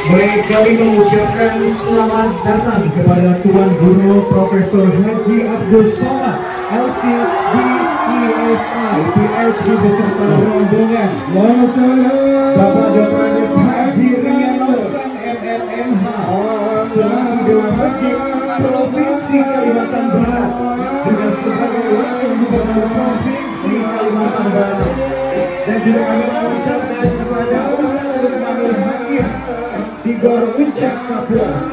Baik, kami mengucapkan selamat datang kepada Tuan Guru Profesor Haji Abdul Somad, LC.D.ESI, PhD beserta rombongan. Bapak Dr. Haji Rian Lausan, MMMH, selaku Dewan Masjid Provinsi Kalimantan Barat, dengan sebagai Wakil Gubernur Provinsi Kalimantan Barat, dan juga kami mengucapkan kepada Ustaz Maulid Hakim di Gor Puncak Kapuas.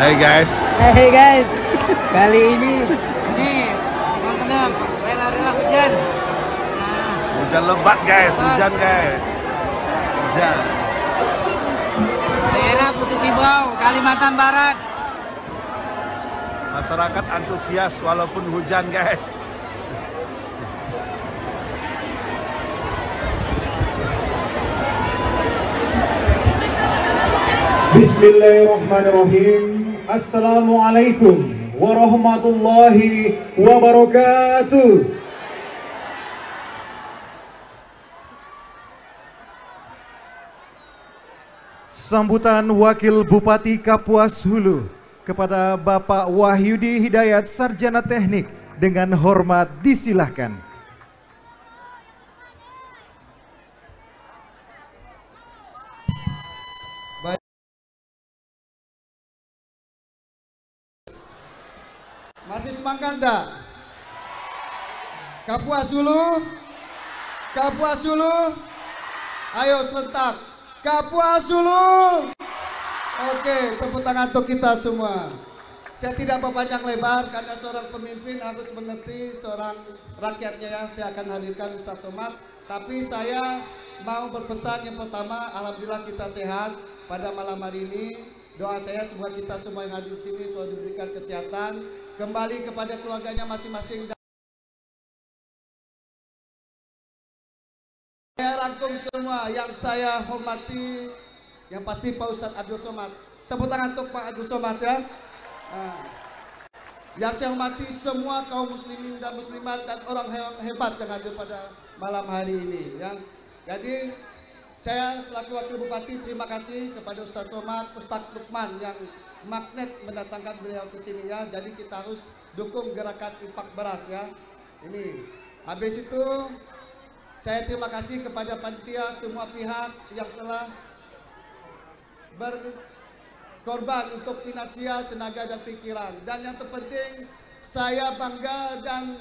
Hai guys. Kali ini nih nontonnya adalah hujan. Hujan lebat guys, hujan guys. Hujan. Daerah Putus Ibau, Kalimantan Barat. Masyarakat antusias walaupun hujan guys. Bismillahirrahmanirrahim. Assalamualaikum warahmatullahi wabarakatuh. Sambutan Wakil Bupati Kapuas Hulu kepada Bapak Wahyudi Hidayat Sarjana Teknik dengan hormat disilahkan. Masih semangat enggak? Kapuas Hulu? Kapuas Hulu? Ayo serentak. Kapuas Hulu. Oke, tepuk tangan untuk kita semua. Saya tidak berpanjang lebar karena seorang pemimpin harus mengerti seorang rakyatnya ya. Saya akan hadirkan Ustaz Somad. Tapi saya mau berpesan yang pertama, alhamdulillah kita sehat pada malam hari ini. Doa saya semoga kita semua yang hadir di sini selalu diberikan kesehatan, kembali kepada keluarganya masing-masing. Saya rangkum semua yang saya hormati, yang pasti Pak Ustadz Abdul Somad. Tepuk tangan untuk Pak Abdul Somad ya. Yang saya hormati semua kaum muslimin dan muslimat dan orang hebat yang hadir pada malam hari ini ya. Jadi saya selaku Wakil Bupati terima kasih kepada Ustadz Somad, Ustadz Lukman yang magnet mendatangkan beliau ke sini ya. Jadi kita harus dukung gerakan infak beras ya. Ini. Habis itu saya terima kasih kepada panitia semua pihak yang telah berkorban untuk finansial, tenaga dan pikiran. Dan yang terpenting saya bangga dan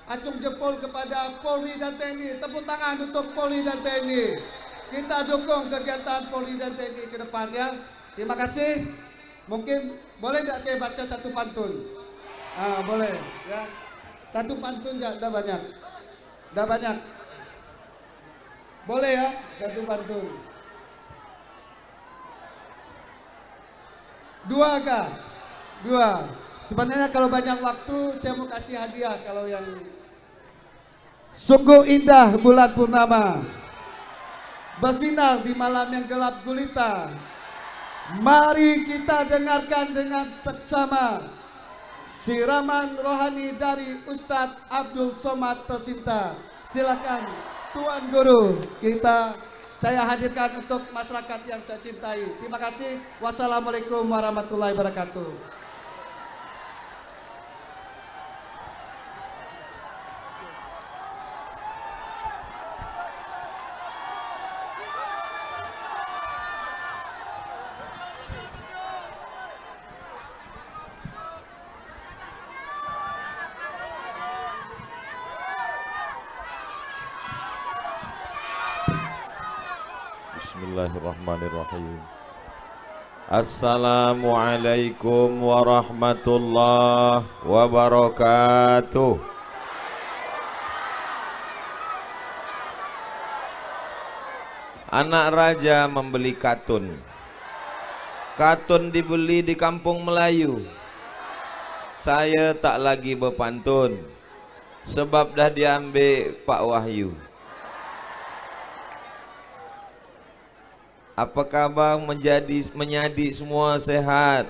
acung jempol kepada Polri dan TNI. Tepuk tangan untuk Polri dan TNI. Kita dukung kegiatan Polri dan TNI ke depan ya. Terima kasih. Mungkin boleh tidak saya baca satu pantun? Boleh ya. Satu pantun ya, dah banyak. Dah banyak. Boleh ya, satu pantun. Dua kah? Dua. Sebenarnya kalau banyak waktu saya mau kasih hadiah kalau yang sungguh indah bulan purnama. Bersinar di malam yang gelap gulita. Mari kita dengarkan dengan seksama siraman rohani dari Ustadz Abdul Somad tercinta. Silakan Tuan Guru saya hadirkan untuk masyarakat yang saya cintai. Terima kasih. Wassalamualaikum warahmatullahi wabarakatuh. Bismillahirrahmanirrahim. Assalamualaikum warahmatullahi wabarakatuh. Anak raja membeli katun. Katun dibeli di kampung Melayu. Saya tak lagi berpantun, sebab dah diambil Pak Wahyu. Apa kabar menyadi semua sehat?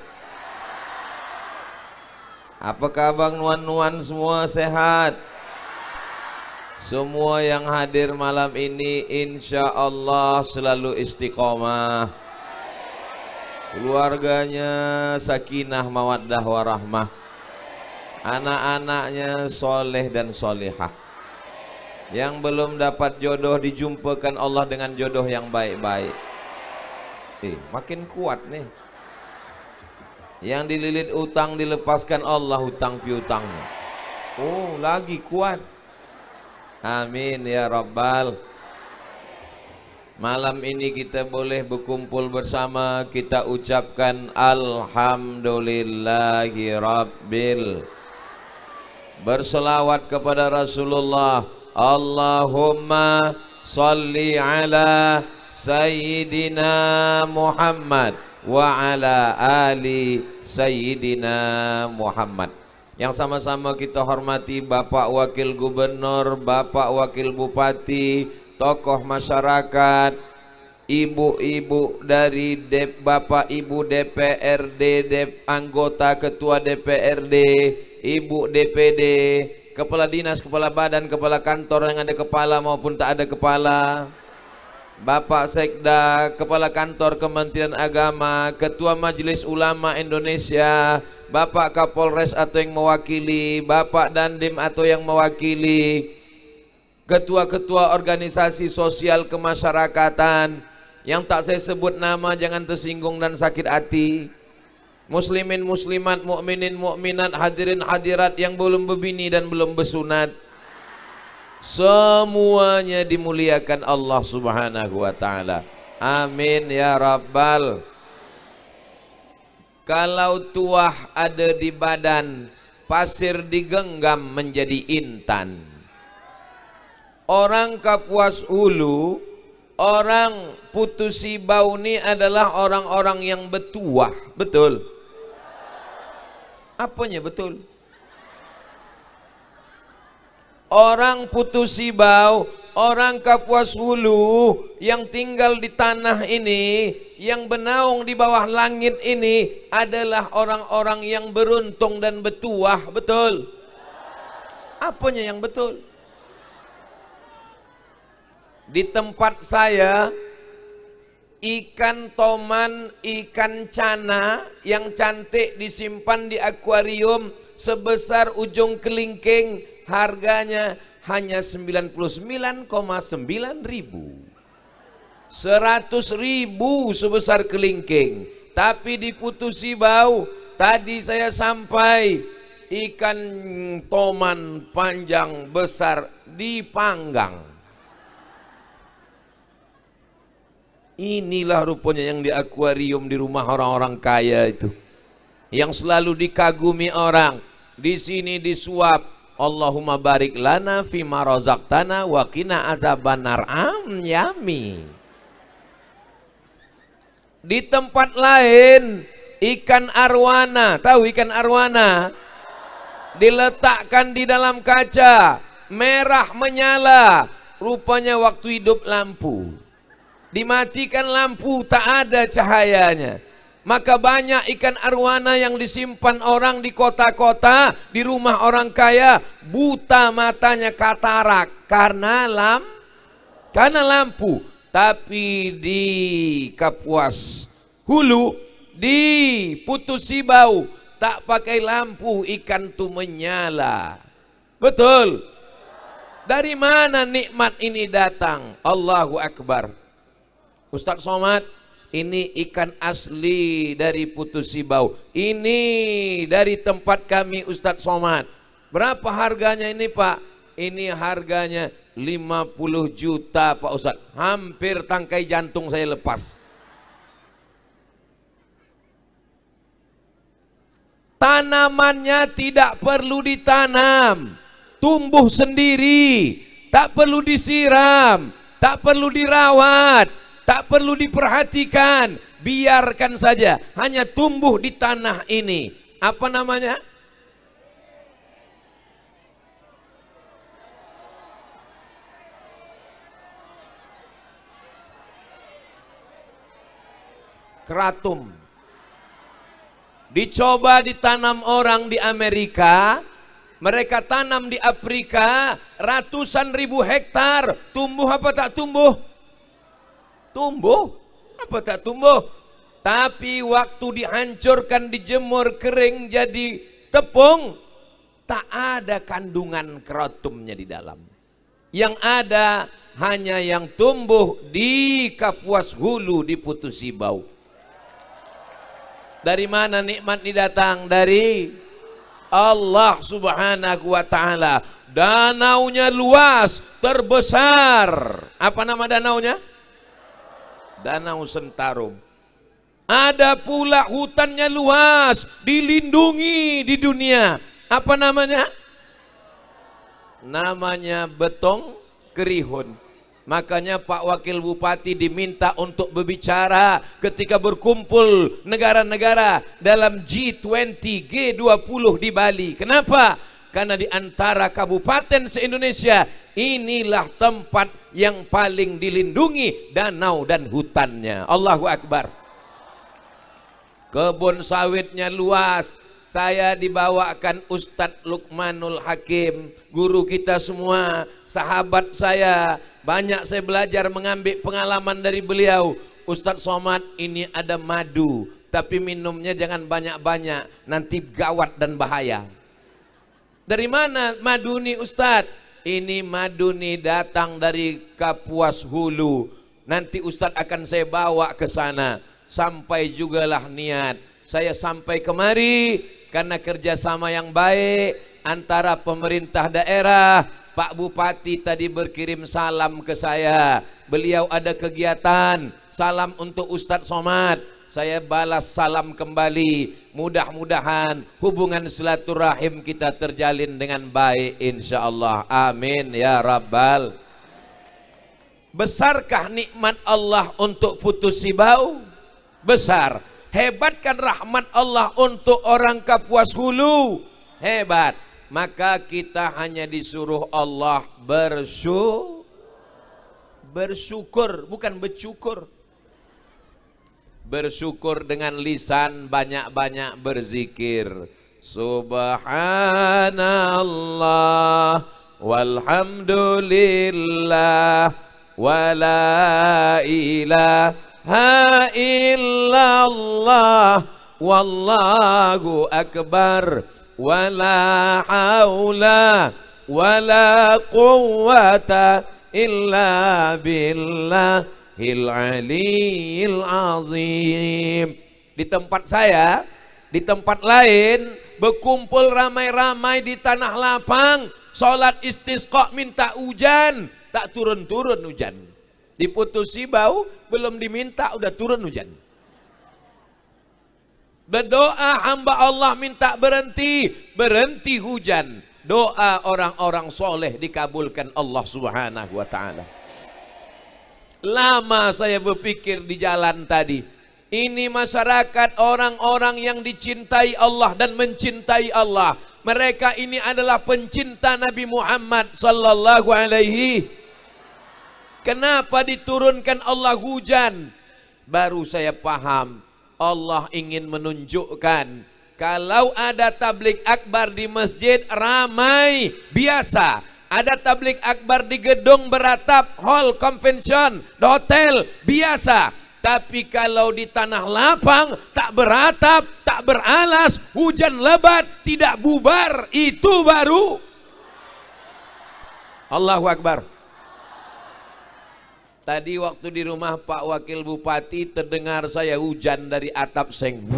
Apa kabar nuan-nuan semua sehat? Semua yang hadir malam ini insya Allah selalu istiqomah. Keluarganya sakinah mawaddah warahmah. Anak-anaknya soleh dan solehah. Yang belum dapat jodoh dijumpakan Allah dengan jodoh yang baik-baik. Makin kuat nih. Yang dililit utang dilepaskan Allah hutang piutangnya. Oh, lagi kuat. Amin ya Rabbal. Malam ini kita boleh berkumpul bersama, kita ucapkan Alhamdulillahi Rabbil. berselawat kepada Rasulullah. Allahumma salli ala Sayyidina Muhammad wa ala ali Sayyidina Muhammad. Yang sama-sama kita hormati Bapak Wakil Gubernur, Bapak Wakil Bupati, tokoh masyarakat, ibu-ibu dari Bapak Ibu DPRD, anggota Ketua DPRD, Ibu DPD, Kepala Dinas, Kepala Badan, Kepala Kantor yang ada kepala maupun tak ada kepala, Bapak Sekda, Kepala Kantor Kementerian Agama, Ketua Majelis Ulama Indonesia, Bapak Kapolres atau yang mewakili, Bapak Dandim atau yang mewakili, ketua-ketua organisasi sosial kemasyarakatan, yang tak saya sebut nama jangan tersinggung dan sakit hati, muslimin muslimat, mukminin mukminat, hadirin hadirat yang belum berbini dan belum bersunat, semuanya dimuliakan Allah Subhanahu wa ta'ala. Amin ya Rabbal. Kalau tuah ada di badan, pasir digenggam menjadi intan. Orang Kapuas Hulu, orang Putus Sibau ini adalah orang-orang yang bertuah. Betul? Apanya betul? Orang Putus Sibau, orang Kapuas Hulu yang tinggal di tanah ini, yang bernaung di bawah langit ini adalah orang-orang yang beruntung dan bertuah. Betul? Apanya yang betul? Di tempat saya, ikan toman, ikan cana yang cantik disimpan di akuarium sebesar ujung kelingking, harganya hanya 99,9 ribu. 100 ribu sebesar kelingking. Tapi di Putus Sibau tadi saya sampai, ikan toman panjang besar dipanggang. Inilah rupanya yang di akuarium di rumah orang-orang kaya itu, yang selalu dikagumi orang. Di sini disuap, Allahumma barik lana fima razaqtana wa qina azabannar. Yami. Di tempat lain, ikan arwana, tahu ikan arwana? Diletakkan di dalam kaca, merah menyala, rupanya waktu hidup lampu. Dimatikan lampu, tak ada cahayanya. Maka banyak ikan arwana yang disimpan orang di kota-kota, di rumah orang kaya, buta matanya, katarak karena lampu. Tapi di Kapuas Hulu, di Putus Sibau, tak pakai lampu, ikan tu menyala. Betul? Dari mana nikmat ini datang? Allahu Akbar. Ustadz Somad, ini ikan asli dari Putus Sibau. Ini dari tempat kami Ustadz Somad. Berapa harganya ini Pak? Ini harganya 50 juta Pak Ustadz. Hampir tangkai jantung saya lepas. Tanamannya tidak perlu ditanam, tumbuh sendiri, tak perlu disiram, tak perlu dirawat, tak perlu diperhatikan, biarkan saja, hanya tumbuh di tanah ini. Apa namanya? Keratum. Dicoba ditanam orang di Amerika, mereka tanam di Afrika, ratusan ribu hektar, tumbuh apa tak tumbuh? Tumbuh, apa tak tumbuh? Tapi waktu dihancurkan, dijemur kering jadi tepung, tak ada kandungan keratumnya di dalam. Yang ada hanya yang tumbuh di Kapuas Hulu, di Putus Sibau. Dari mana nikmat ini datang? Dari Allah Subhanahu wa ta'ala. Danaunya luas, terbesar. Apa nama danaunya? Danau Sentarum. Ada pula hutannya luas, dilindungi di dunia. Apa namanya? namanya Betong Kerihun. Makanya Pak Wakil Bupati diminta untuk berbicara ketika berkumpul negara-negara dalam G20, G20 di Bali. Kenapa? Karena di antara kabupaten se-Indonesia, inilah tempat yang paling dilindungi danau dan hutannya. Allahu Akbar. Kebun sawitnya luas. Saya dibawakan Ustadz Luqmanul Hakim, guru kita semua, sahabat saya. Banyak saya belajar mengambil pengalaman dari beliau. Ustadz Somad, ini ada madu, tapi minumnya jangan banyak-banyak, nanti gawat dan bahaya. Dari mana madu nih Ustadz? Ini madu nih datang dari Kapuas Hulu. Nanti Ustadz akan saya bawa ke sana. Sampai jugalah niat. Saya sampai kemari karena kerjasama yang baik antara pemerintah daerah. Pak Bupati tadi berkirim salam ke saya. Beliau ada kegiatan, salam untuk Ustadz Somad. Saya balas salam kembali. Mudah-mudahan hubungan silaturahim kita terjalin dengan baik insyaallah. Amin ya rabbal. Besarkah nikmat Allah untuk Putus Sibau? Besar. Hebatkan rahmat Allah untuk orang Kapuas Hulu? Hebat. Maka kita hanya disuruh Allah bersyukur, bukan bercukur. Bersyukur dengan lisan, banyak-banyak berzikir. Subhanallah walhamdulillah wala ilaha illallah wallahu akbar. Wala haula wala quwwata illa billahil aliyil azim. Di tempat saya, di tempat lain berkumpul ramai-ramai di tanah lapang, sholat istisqa minta hujan, tak turun-turun hujan. Di Putus Sibau belum diminta udah turun hujan. Berdoa hamba Allah minta berhenti, berhenti hujan. Doa orang-orang soleh dikabulkan Allah Subhanahu wa ta'ala. Lama saya berpikir di jalan tadi. Ini masyarakat orang-orang yang dicintai Allah dan mencintai Allah. Mereka ini adalah pencinta Nabi Muhammad sallallahu alaihi. Kenapa diturunkan Allah hujan? Baru saya paham. Allah ingin menunjukkan kalau ada tablik akbar di masjid ramai biasa, ada tablik akbar di gedung beratap, hall convention, hotel biasa, tapi kalau di tanah lapang tak beratap, tak beralas, hujan lebat, tidak bubar, itu baru Allahu Akbar. Tadi waktu di rumah Pak Wakil Bupati terdengar saya hujan dari atap seng.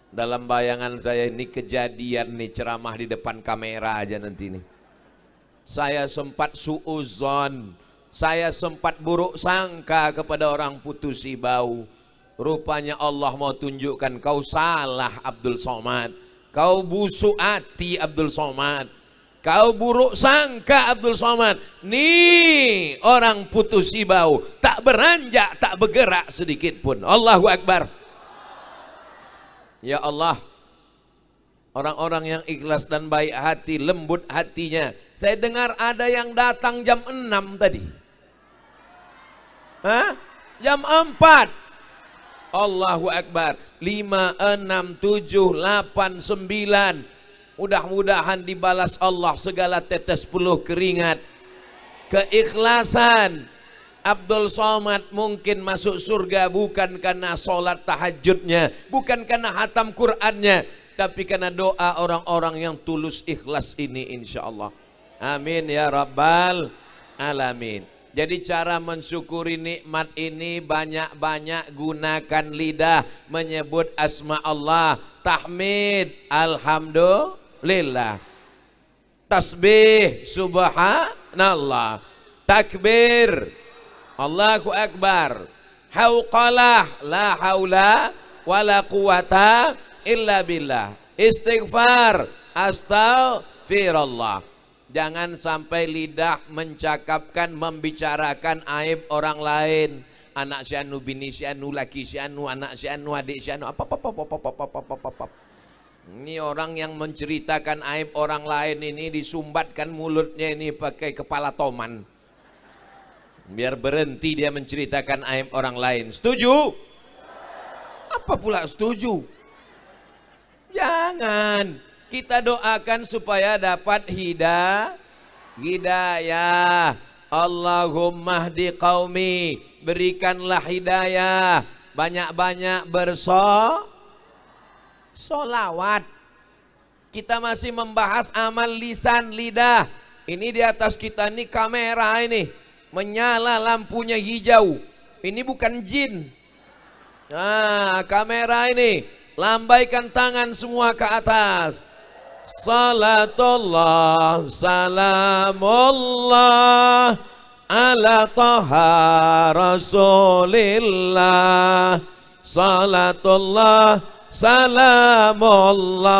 Dalam bayangan saya ini kejadian nih ceramah di depan kamera aja nanti nih. Saya sempat suuzon, saya sempat buruk sangka kepada orang Putus Sibau. Rupanya Allah mau tunjukkan kau salah Abdul Somad, kau busuk hati Abdul Somad. Kau buruk sangka Abdul Somad. Nih orang Putus Sibau tak beranjak, tak bergerak sedikit pun. Allahu Akbar. Ya Allah, orang-orang yang ikhlas dan baik hati, lembut hatinya. Saya dengar ada yang datang jam 6 tadi. Hah? Jam 4. Allahu Akbar. 5, 6, 7, 8, 9. Mudah-mudahan dibalas Allah segala tetes peluh keringat. Keikhlasan Abdul Somad mungkin masuk surga bukan karena sholat tahajudnya, bukan karena hatam Qur'annya, tapi karena doa orang-orang yang tulus ikhlas ini insyaallah. Amin ya rabbal alamin. Jadi cara mensyukuri nikmat ini banyak-banyak gunakan lidah menyebut asma Allah. Tahmid alhamdulillah, tasbih subhanallah, takbir Allahu Akbar, hauqalah la haula wala quwata illa billah, istighfar astaghfirullah. Jangan sampai lidah mencakapkan, membicarakan aib orang lain. Anak si anu, bini si anu, laki si anu, anak si anu, adik si anu, apa. Ini orang yang menceritakan aib orang lain ini disumbatkan mulutnya ini pakai kepala toman. Biar berhenti dia menceritakan aib orang lain. Setuju? Apa pula setuju? Jangan. Kita doakan supaya dapat hidayah. Allahumma hdi qaumi. Berikanlah hidayah. Banyak-banyak solawat. Kita masih membahas amal lisan, lidah. Ini di atas kita ini kamera ini. Menyala lampunya hijau. Ini bukan jin. Nah, kamera ini. Lambaikan tangan semua ke atas. Salatullah, salamullah ala taha rasulillah. Salatullah, salamullah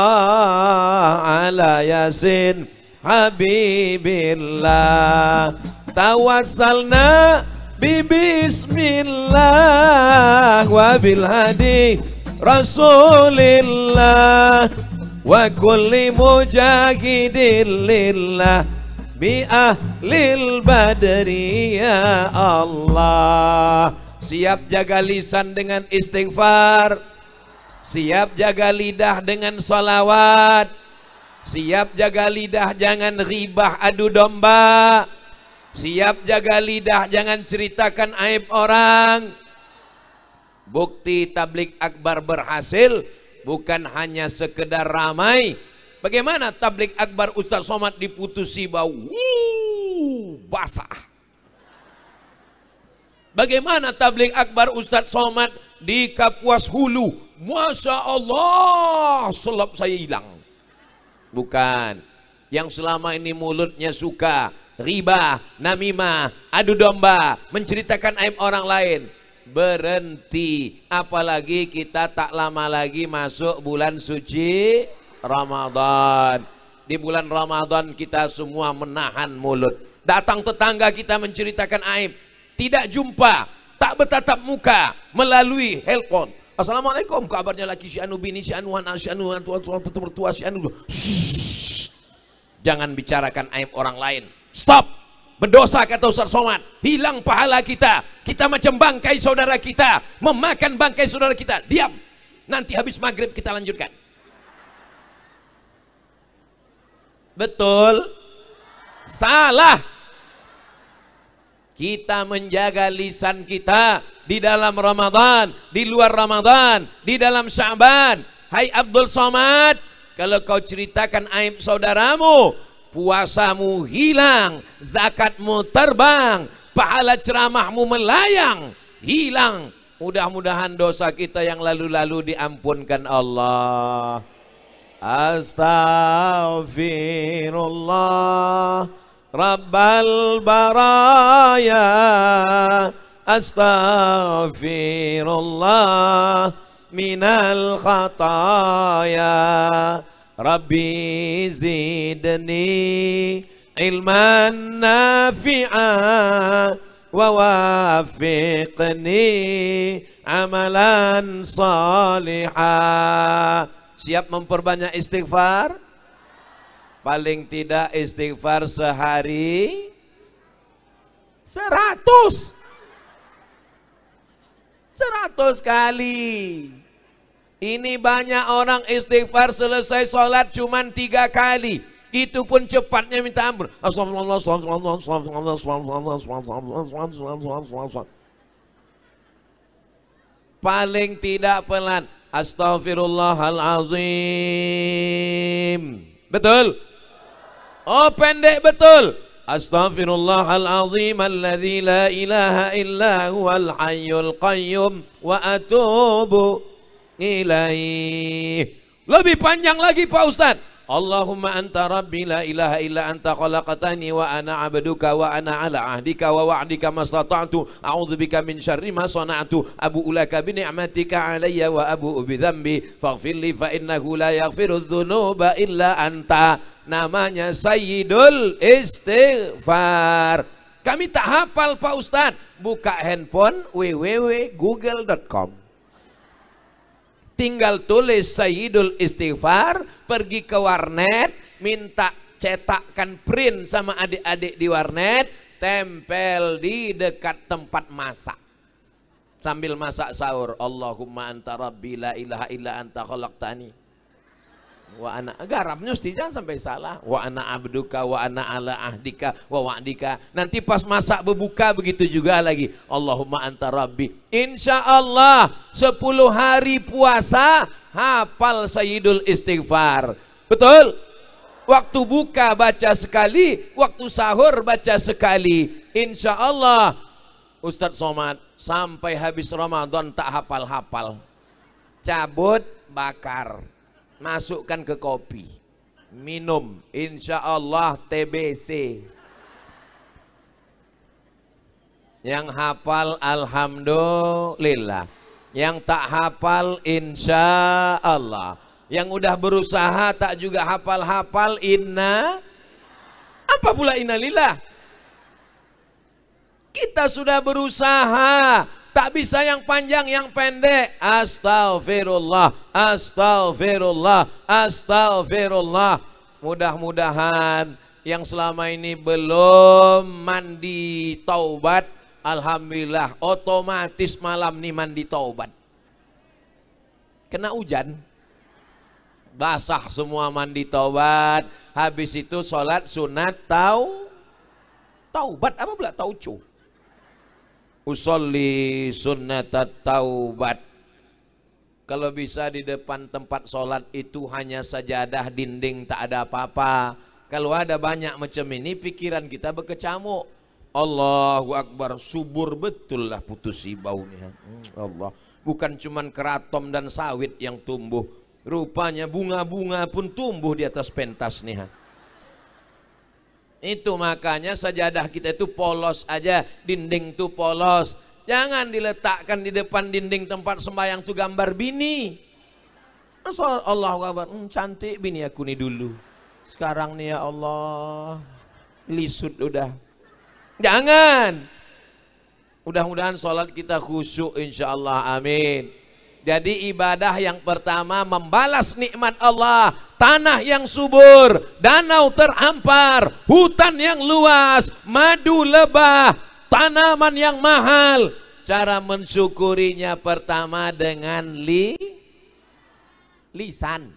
ala yasin habibillah. Tawassalna bismillah wa bil hadi rasulillah wa kulli mujahidin lillah bi ahlil badri ya Allah. Siap jaga lisan dengan istighfar, siap jaga lidah dengan salawat, siap jaga lidah jangan ghibah adu domba, siap jaga lidah jangan ceritakan aib orang. Bukti tablik akbar berhasil bukan hanya sekedar ramai. Bagaimana tablik akbar Ustaz Somad diputusi bau basah. Bagaimana tablik akbar Ustaz Somad di Kapuas Hulu, Masya Allah selap saya hilang. Bukan. Yang selama ini mulutnya suka ghibah, namimah, adu domba, menceritakan aib orang lain. Berhenti. Apalagi kita tak lama lagi masuk bulan suci Ramadan. Di bulan Ramadan kita semua menahan mulut. Datang tetangga kita menceritakan aib, tidak jumpa, tak bertatap muka, melalui handphone. Assalamualaikum, kabarnya laki si anu, bini si anu, anak si anu, tua si anu. Jangan bicarakan aib orang lain. Stop. Berdosa kata Ustaz Somad, hilang pahala kita. Kita macam bangkai saudara kita, memakan bangkai saudara kita. Diam. Nanti habis maghrib kita lanjutkan. Betul? Salah. Kita menjaga lisan kita di dalam Ramadan, di luar Ramadan, di dalam Sya'ban. Hai Abdul Somad, kalau kau ceritakan aib saudaramu, puasamu hilang, zakatmu terbang, pahala ceramahmu melayang, hilang. Mudah-mudahan dosa kita yang lalu-lalu diampunkan Allah. Astaghfirullah Rabbal baraya, astaghfirullah minal khataya. Rabbi zidni ilman nafi'a wa wafiqni amalan salihah. Siap memperbanyak istighfar? Paling tidak istighfar sehari 100 kali. Ini banyak orang istighfar selesai sholat cuman 3 kali. Itu pun cepatnya minta ampun. Paling tidak pelan. Astaghfirullahalazim. Betul? Oh pendek betul. Astaghfirullahalazim alladzi la ilaha illa huwal hayyul qayyum wa atubu ilaih. Lebih panjang lagi Pak Ustadz. Allahumma anta rabbi la ilaha illa anta khalaqtani wa ana abduka wa ana ala ahdika wa wa'dika mastata'tu a'udzubika min syarri ma sana'tu abu'u laka bi ni'matika alayya wa abu'u bi dzambi faghfir li fa innahu la yaghfiru dzunuba illa anta. Namanya Sayyidul Istighfar. Kami tak hafal Pak Ustadz. Buka handphone www.google.com. Tinggal tulis Sayyidul Istighfar, pergi ke warnet, minta cetakkan print sama adik-adik di warnet, tempel di dekat tempat masak. Sambil masak sahur, Allahumma anta rabbi la ilaha illa anta khalaqtani wa ana, garamnya jangan sampai salah, wa ana abduka wa ana ala ahdika wa wa'dika. Nanti pas masak berbuka begitu juga lagi, Allahumma anta rabbi. Insya Allah 10 hari puasa hafal Sayyidul Istighfar. Betul? Waktu buka baca sekali, waktu sahur baca sekali. Insya Allah Ustadz Somad sampai habis Ramadan tak hafal-hafal. Cabut, bakar, masukkan ke kopi, minum, insya Allah TBC. Yang hafal alhamdulillah, yang tak hafal insya Allah, yang udah berusaha tak juga hafal-hafal inna, apa pula innalillah. Kita sudah berusaha, tak bisa yang panjang, yang pendek. Astagfirullah, astagfirullah, astagfirullah. Mudah-mudahan yang selama ini belum mandi taubat, alhamdulillah otomatis malam nih mandi taubat. Kena hujan, basah semua mandi taubat. Habis itu sholat sunat taubat. Apa pula tauco? Usolli sunnatat taubat. Kalau bisa di depan tempat sholat itu hanya sajadah, dinding, tak ada apa-apa. Kalau ada banyak macam ini, pikiran kita berkecamuk. Allahu Akbar, subur betul lah putusi baunya. Allah, bukan cuman keraton dan sawit yang tumbuh, rupanya bunga-bunga pun tumbuh di atas pentas nih. Itu makanya sajadah kita itu polos aja, dinding tuh polos. Jangan diletakkan di depan dinding tempat sembahyang tuh gambar bini. Allahu Akbar, cantik bini aku nih dulu. Sekarang nih ya Allah, lisut udah. Jangan. Mudah-mudahan sholat kita khusyuk insya Allah, amin. Jadi ibadah yang pertama membalas nikmat Allah, tanah yang subur, danau terhampar, hutan yang luas, madu lebah, tanaman yang mahal. Cara mensyukurinya pertama dengan lisan.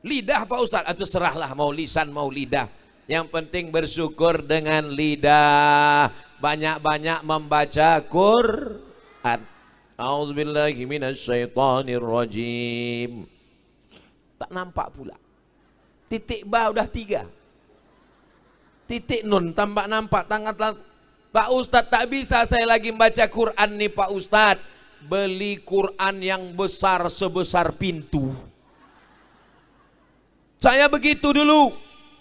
Lidah Pak Ustadz, atau serahlah mau lisan mau lidah. Yang penting bersyukur dengan lidah. Banyak-banyak membaca Quran. A'udzubillahi minasyaitonirrajim. Tak nampak pula. Titik ba udah 3. Titik nun tambah nampak tangan. Pak Ustadz tak bisa saya lagi membaca Quran nih Pak Ustadz. Beli Quran yang besar sebesar pintu. Saya begitu dulu.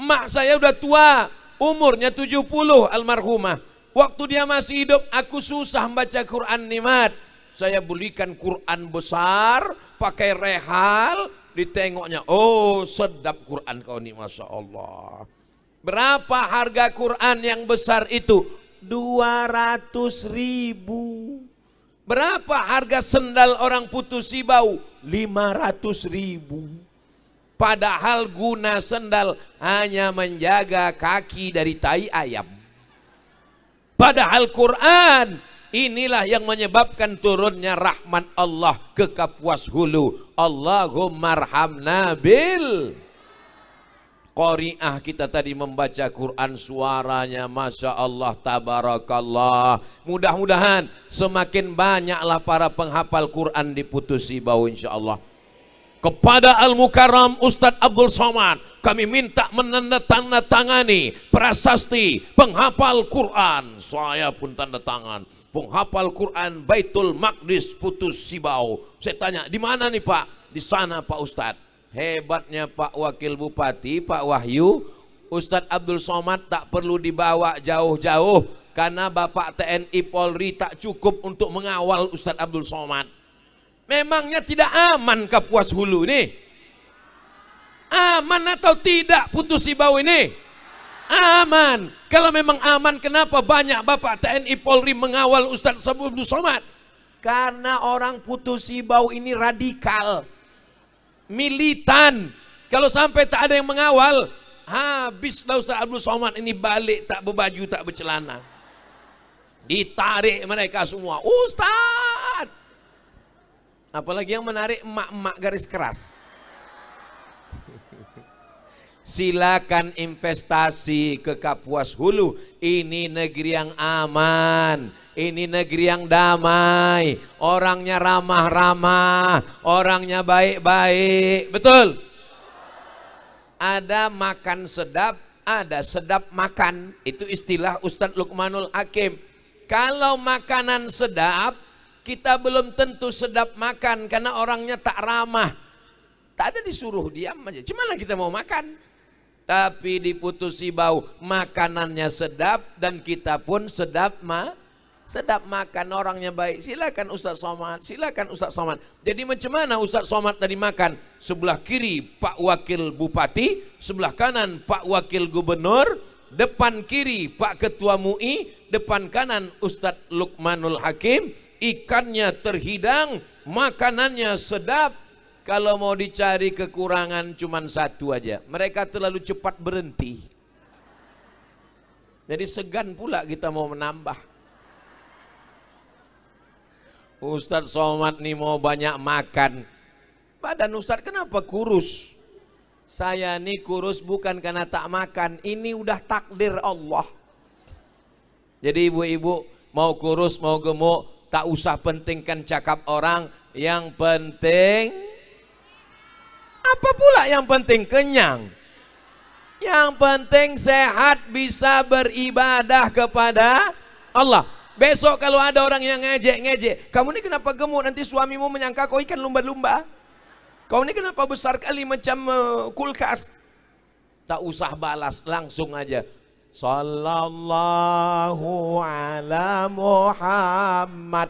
Emak saya udah tua, umurnya 70 almarhumah. Waktu dia masih hidup aku susah membaca Quran nikmat. Saya belikan Quran besar, pakai rehal, ditengoknya, oh sedap Quran kau nih, Masya Allah. Berapa harga Quran yang besar itu? 200.000. Berapa harga sendal orang putus bau? 500.000. Padahal guna sendal hanya menjaga kaki dari tai ayam. Padahal Quran inilah yang menyebabkan turunnya rahmat Allah ke Kapuas Hulu. Allahumma arhamna bil qari'ah. Kita tadi membaca Quran, suaranya Masya Allah, tabarakallah. Mudah-mudahan semakin banyaklah para penghafal Quran di Putusi Bau insya Allah. Kepada Al-Mukarram Ustadz Abdul Somad kami minta menandatangani prasasti penghafal Quran. Saya pun tanda tangan. Penghafal Quran Baitul Maqdis Putus Sibau. Saya tanya, di mana nih Pak? Di sana Pak Ustadz. Hebatnya Pak Wakil Bupati, Pak Wahyu, Ustadz Abdul Somad tak perlu dibawa jauh-jauh karena Bapak TNI Polri tak cukup untuk mengawal Ustadz Abdul Somad. Memangnya tidak aman Kapuas Hulu ini? Aman atau tidak Putus Ibau ini? Aman. Kalau memang aman, kenapa banyak Bapak TNI Polri mengawal Ustadz Abdul Somad? Karena orang Putus Ibau ini radikal, militan. Kalau sampai tak ada yang mengawal, habislah Ustadz Abdul Somad ini balik tak berbaju, tak bercelana. Ditarik mereka semua, Ustadz. Apalagi yang menarik emak-emak garis keras. Silakan investasi ke Kapuas Hulu. Ini negeri yang aman, ini negeri yang damai, orangnya ramah-ramah, orangnya baik-baik. Betul? Ada makan sedap, ada sedap makan. Itu istilah Ustadz Luqmanul Hakim. Kalau makanan sedap, kita belum tentu sedap makan karena orangnya tak ramah. Tak ada disuruh diam aja. Gimana kita mau makan? Tapi di Putus Ibau makanannya sedap dan kita pun sedap makan, orangnya baik. Silakan Ustadz Somad, silakan Ustadz Somad. Jadi macam mana Ustadz Somad tadi makan? Sebelah kiri Pak Wakil Bupati, sebelah kanan Pak Wakil Gubernur, depan kiri Pak Ketua MUI, depan kanan Ustadz Luqmanul Hakim. Ikannya terhidang, makanannya sedap. Kalau mau dicari kekurangan cuman satu aja, mereka terlalu cepat berhenti. Jadi segan pula kita mau menambah. Ustadz Somad nih mau banyak makan. Badan Ustadz kenapa kurus? Saya nih kurus bukan karena tak makan, ini udah takdir Allah. Jadi ibu-ibu mau kurus mau gemuk, tak usah pentingkan cakap orang. Yang penting, apa pula yang penting? Kenyang. Yang penting sehat, bisa beribadah kepada Allah. Besok kalau ada orang yang ngejek, kamu ini kenapa gemuk, nanti suamimu menyangka kau ikan lumba-lumba. Kau ini kenapa besar kali macam kulkas. Tak usah balas, langsung aja. Sallallahu ala Muhammad.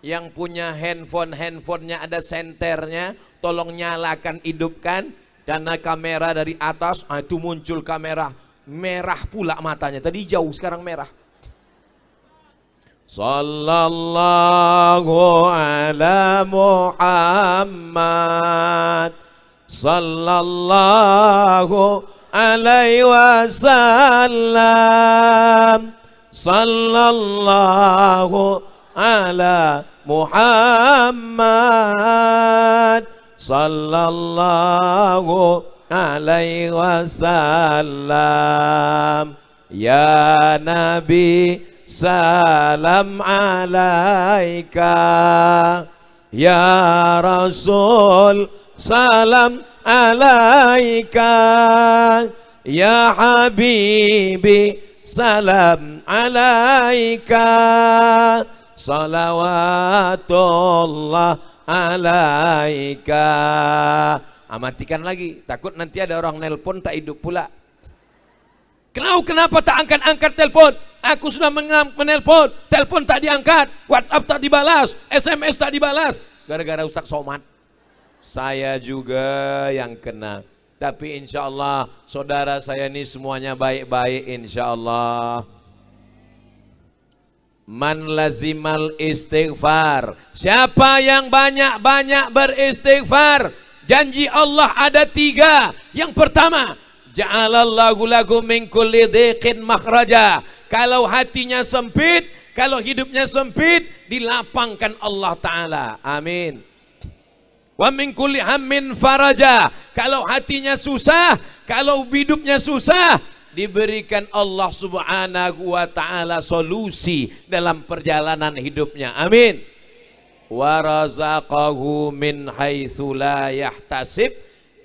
Yang punya handphonenya ada senternya, tolong nyalakan, hidupkan. Karena kamera dari atas, itu muncul kamera merah pula matanya. Tadi jauh, sekarang merah. Sallallahu ala Muhammad, sallallahu alaihi wasallam, sallallahu ala Muhammad, sallallahu alaihi wasallam. Ya Nabi, salam alaika. Ya Rasul, salam alaika. Ya Habibi, salam alaika. Salawatullah alaika. Matikan lagi, takut nanti ada orang nelpon tak hidup pula. Kenapa tak angkat-angkat telepon? Aku sudah menelpon, telepon tak diangkat, WhatsApp tak dibalas, SMS tak dibalas. Gara-gara Ustadz Somad. Saya juga yang kena. Tapi insya Allah saudara saya ini semuanya baik-baik insya Allah. Man lazimal istighfar, siapa yang banyak-banyak beristighfar, janji Allah ada 3. Yang pertama, ja'alallahu lakum min kulli dhiqin makhraja. Kalau hatinya sempit, kalau hidupnya sempit, dilapangkan Allah Ta'ala. Amin. Wa min kulli hammin faraja. Kalau hatinya susah, kalau hidupnya susah, diberikan Allah Subhanahu wa Ta'ala solusi dalam perjalanan hidupnya. Amin. Wa razaqahu min haitsu la yahtasib.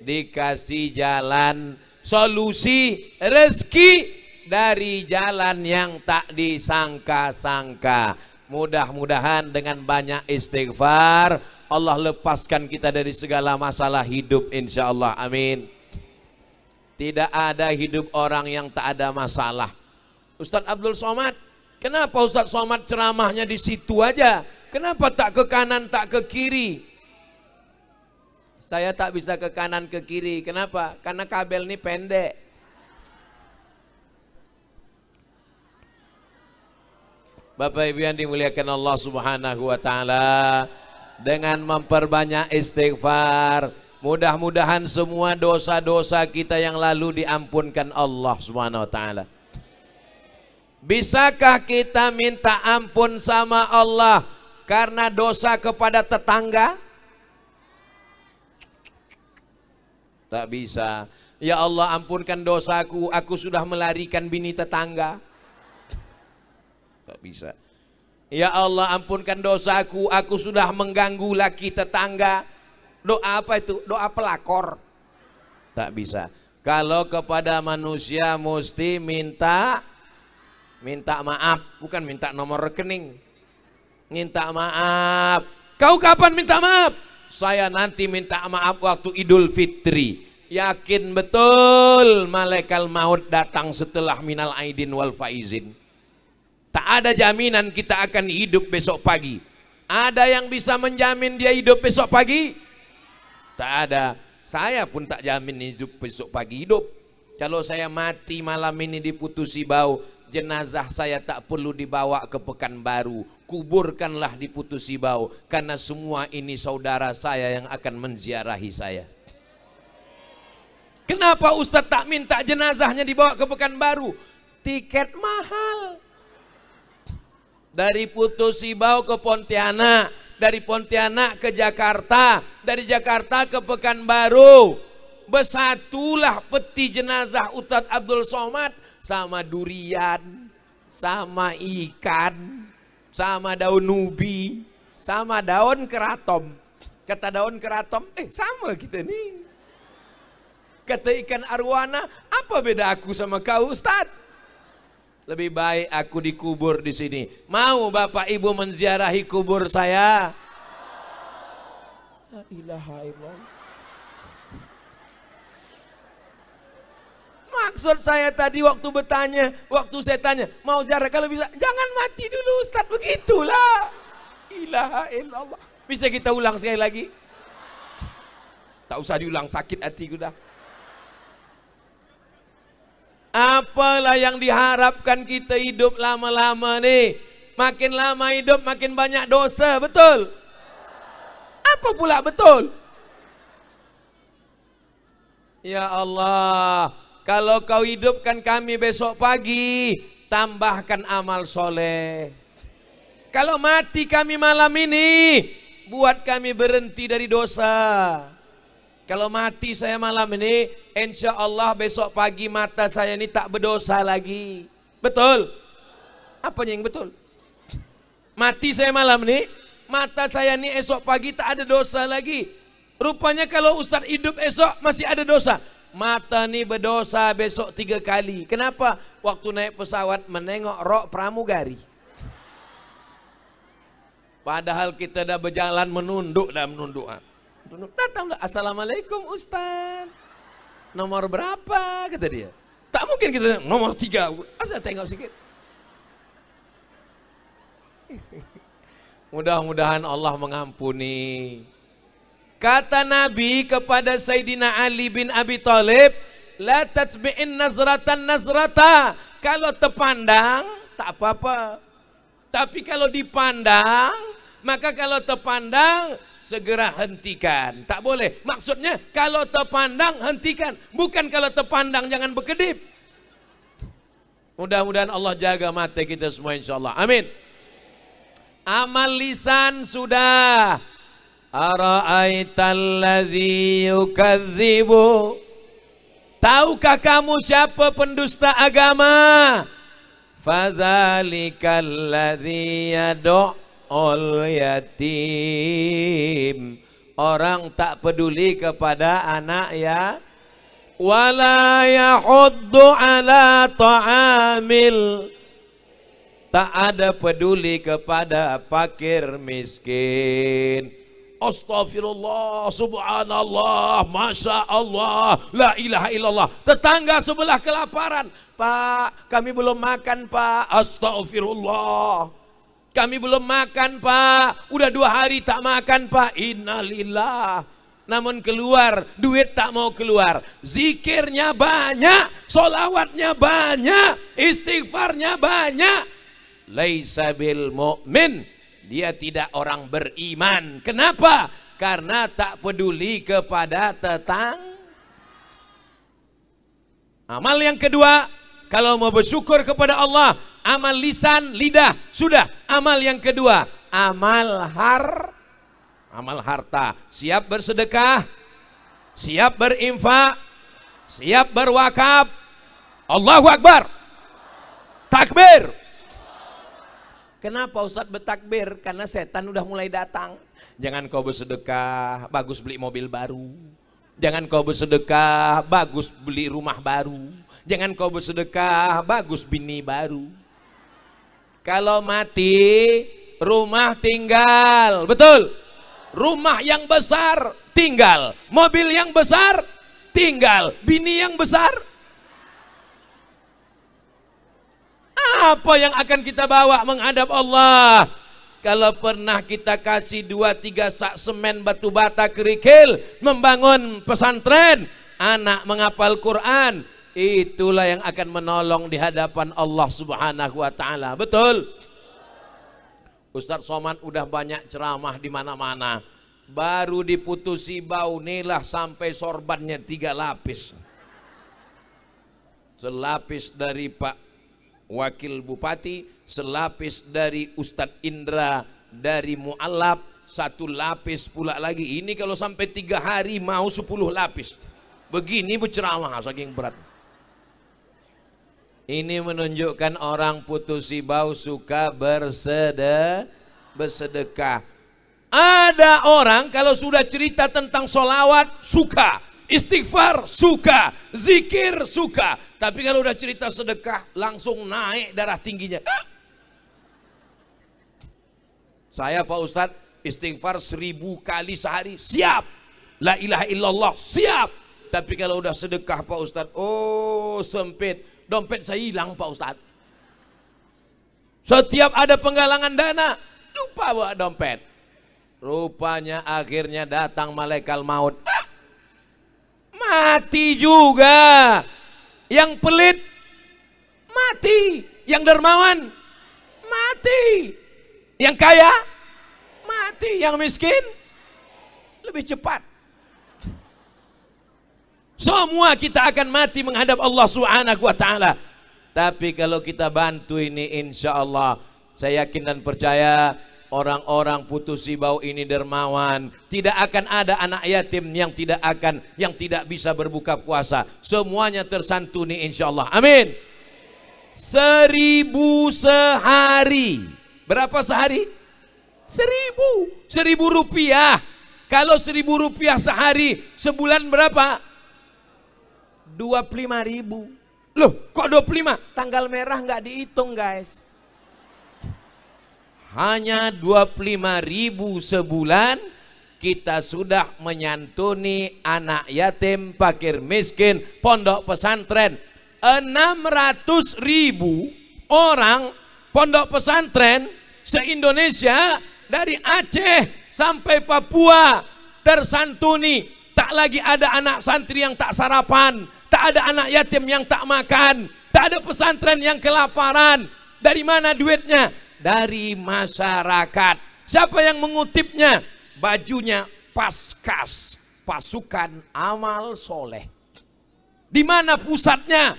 Dikasih jalan, solusi, rezeki dari jalan yang tak disangka-sangka. Mudah-mudahan dengan banyak istighfar Allah lepaskan kita dari segala masalah hidup, insya Allah. Amin. Tidak ada hidup orang yang tak ada masalah. Ustadz Abdul Somad, kenapa Ustadz Somad ceramahnya di situ aja? Kenapa tak ke kanan, tak ke kiri? Saya tak bisa ke kanan, ke kiri. Kenapa? Karena kabel ini pendek. Bapak Ibu yang dimuliakan Allah Subhanahu wa taala, dengan memperbanyak istighfar, mudah-mudahan semua dosa-dosa kita yang lalu diampunkan Allah Subhanahu wa taala. Bisakah kita minta ampun sama Allah karena dosa kepada tetangga? Tak bisa. Ya Allah, ampunkan dosaku, aku sudah melarikan bini tetangga. Tak bisa. Ya Allah, ampunkan dosaku, aku sudah mengganggu laki tetangga. Doa apa itu? Doa pelakor. Tak bisa. Kalau kepada manusia mesti minta maaf, bukan minta nomor rekening. Minta maaf. Kau kapan minta maaf? Saya nanti minta maaf waktu Idul Fitri. Yakin betul malaikat maut datang setelah minal aidin wal faizin. Tak ada jaminan kita akan hidup besok pagi. Ada yang bisa menjamin dia hidup besok pagi? Tak ada. Saya pun tak jamin hidup besok pagi hidup. Kalau saya mati malam ini di Putusi Bau, jenazah saya tak perlu dibawa ke Pekanbaru. Kuburkanlah di Putusi Bau, karena semua ini saudara saya yang akan menziarahi saya. Kenapa Ustadz tak minta jenazahnya dibawa ke Pekanbaru? Tiket mahal. Dari Putusi Bau ke Pontianak, dari Pontianak ke Jakarta, dari Jakarta ke Pekanbaru. Bersatulah peti jenazah Ustadz Abdul Somad sama durian, sama ikan, sama daun ubi, sama daun keratom. Kata daun keratom, sama kita nih. Kata ikan arwana, apa beda aku sama kau Ustadz? Lebih baik aku dikubur di sini. Mau Bapak Ibu menziarahi kubur saya? La ilaha illallah. Maksud saya tadi waktu saya tanya, mau ziarah kalau bisa, jangan mati dulu Ustadz, begitulah. Ilaha illallah. Bisa kita ulang sekali lagi? Tak usah diulang, sakit hati udah. Apalah yang diharapkan kita hidup lama-lama nih? Makin lama hidup makin banyak dosa, betul? Apa pula betul? Ya Allah, kalau kau hidupkan kami besok pagi, tambahkan amal soleh. Kalau mati kami malam ini, buat kami berhenti dari dosa. Kalau mati saya malam ini, insya Allah besok pagi mata saya ini tak berdosa lagi. Betul? Apanya yang betul? Mati saya malam ini, mata saya ini esok pagi tak ada dosa lagi. Rupanya kalau Ustadz hidup esok masih ada dosa. Mata ini berdosa besok 3 kali. Kenapa? Waktu naik pesawat menengok rok pramugari. Padahal kita dah berjalan menunduk. Datanglah, assalamualaikum Ustaz, nomor berapa, kata dia. Tak mungkin kita nomor 3. Asal tengok sikit. Mudah-mudahan Allah mengampuni. Kata Nabi kepada Sayyidina Ali bin Abi Thalib, la tatbi'in nazratan nazrata. Kalau terpandang tak apa-apa, tapi kalau dipandang, maka kalau terpandang segera hentikan. Tak boleh. Maksudnya kalau terpandang hentikan, bukan kalau terpandang jangan berkedip. Mudah-mudahan Allah jaga mata kita semua insyaallah. Amin. Amal lisan sudah. Ara'aital ladzi yukadzibu. Tahukah kamu siapa pendusta agama? Fadzalikal ladzi yad'ul yatim. Orang tak peduli kepada anak ya. Wala yahuddu ala ta'amil tak ada peduli kepada fakir miskin. Astagfirullah, subhanallah, masya Allah, la ilaha illallah. Tetangga sebelah kelaparan, Pak, kami belum makan Pak. Astagfirullah, kami belum makan Pak, udah 2 hari tak makan Pak. Innalillah. Namun keluar, duit tak mau keluar. Zikirnya banyak, solawatnya banyak, istighfarnya banyak. Laisa bil mu'min, dia tidak orang beriman. Kenapa? Karena tak peduli kepada tetangga. Amal yang kedua, kalau mau bersyukur kepada Allah, amal lisan, lidah, sudah. Amal yang kedua, amal harta. Siap bersedekah, siap berinfak, siap berwakaf. Allahu Akbar. Takbir. Kenapa Ustadz bertakbir? Karena setan udah mulai datang. Jangan kau bersedekah, bagus beli mobil baru. Jangan kau bersedekah, bagus beli rumah baru. Jangan kau bersedekah, bagus bini baru. Kalau mati, rumah tinggal. Betul? Rumah yang besar tinggal. Mobil yang besar tinggal. Bini yang besar. Apa yang akan kita bawa menghadap Allah? Kalau pernah kita kasih 2-3 sak semen batu bata kerikil membangun pesantren, anak menghafal Quran, itulah yang akan menolong di hadapan Allah Subhanahu wa taala. Betul? Ustadz Somad udah banyak ceramah di mana-mana. Baru diputusi bau nilah sampai sorbannya 3 lapis. Selapis dari Pak Wakil Bupati, selapis dari Ustadz Indra dari Mu'alaf, 1 lapis pula lagi. Ini kalau sampai 3 hari mau 10 lapis. Begini berceramah saking berat. Ini menunjukkan orang putusi bau suka bersedekah. Ada orang kalau sudah cerita tentang solawat suka, istighfar suka, zikir suka. Tapi kalau udah cerita sedekah langsung naik darah tingginya. Saya Pak Ustadz istighfar 1000 kali sehari siap. La ilaha illallah siap. Tapi kalau udah sedekah Pak Ustadz, oh sempit. Dompet saya hilang Pak Ustadz. Setiap ada penggalangan dana lupa bawa dompet. Rupanya akhirnya datang malaikat maut. Mati juga. Yang pelit mati, yang dermawan mati, yang kaya mati, yang miskin lebih cepat. Semua kita akan mati menghadap Allah Subhanahu wa taala. Tapi kalau kita bantu ini, insya Allah saya yakin dan percaya orang-orang putusi bau ini dermawan. Tidak akan ada anak yatim yang tidak bisa berbuka puasa. Semuanya tersantuni insya Allah. Amin. 1000 sehari. Berapa sehari? 1000 rupiah. Kalau 1000 rupiah sehari, sebulan berapa? 25.000. Loh, kok 25? Tanggal merah nggak dihitung guys. Hanya 25.000 sebulan kita sudah menyantuni anak yatim, fakir miskin, pondok pesantren. 600.000 orang pondok pesantren se-Indonesia dari Aceh sampai Papua tersantuni. Tak lagi ada anak santri yang tak sarapan, tak ada anak yatim yang tak makan, tak ada pesantren yang kelaparan. Dari mana duitnya? Dari masyarakat. Siapa yang mengutipnya? Bajunya Paskas, pasukan amal soleh. Di mana pusatnya?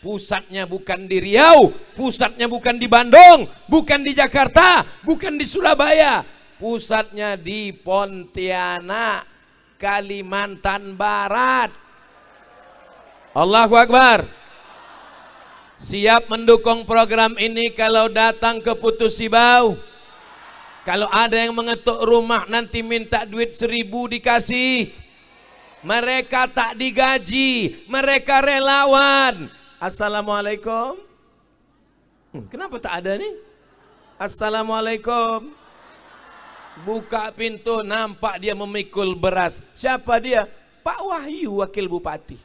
Pusatnya bukan di Riau, pusatnya bukan di Bandung, bukan di Jakarta, bukan di Surabaya. Pusatnya di Pontianak, Kalimantan Barat. Allahu Akbar. Siap mendukung program ini kalau datang ke Putusi Bau. Kalau ada yang mengetuk rumah nanti minta duit 1000 dikasih. Mereka tak digaji, mereka relawan. Assalamualaikum. Kenapa tak ada nih? Assalamualaikum. Buka pintu, nampak dia memikul beras. Siapa dia? Pak Wahyu, wakil bupati.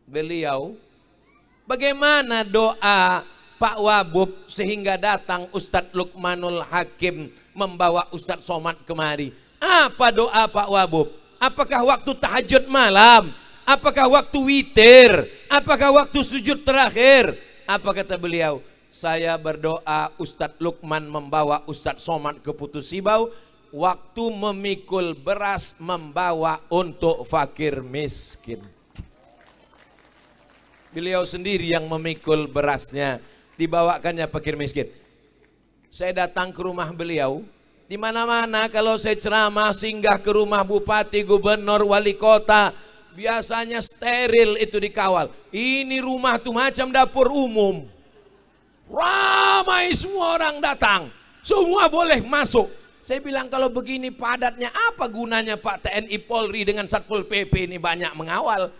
Beliau, bagaimana doa Pak Wabub sehingga datang Ustadz Lukmanul Hakim membawa Ustadz Somad kemari? Apa doa Pak Wabub? Apakah waktu tahajud malam? Apakah waktu witir? Apakah waktu sujud terakhir? Apa kata beliau? Saya berdoa Ustadz Lukman membawa Ustadz Somad ke Putus Sibau, waktu memikul beras membawa untuk fakir miskin. Beliau sendiri yang memikul berasnya, dibawakannya fakir miskin. Saya datang ke rumah beliau, di mana-mana kalau saya ceramah singgah ke rumah bupati, gubernur, wali kota, biasanya steril itu dikawal. Ini rumah tuh macam dapur umum. Ramai semua orang datang, semua boleh masuk. Saya bilang kalau begini padatnya apa gunanya Pak TNI Polri dengan Satpol PP ini banyak mengawal?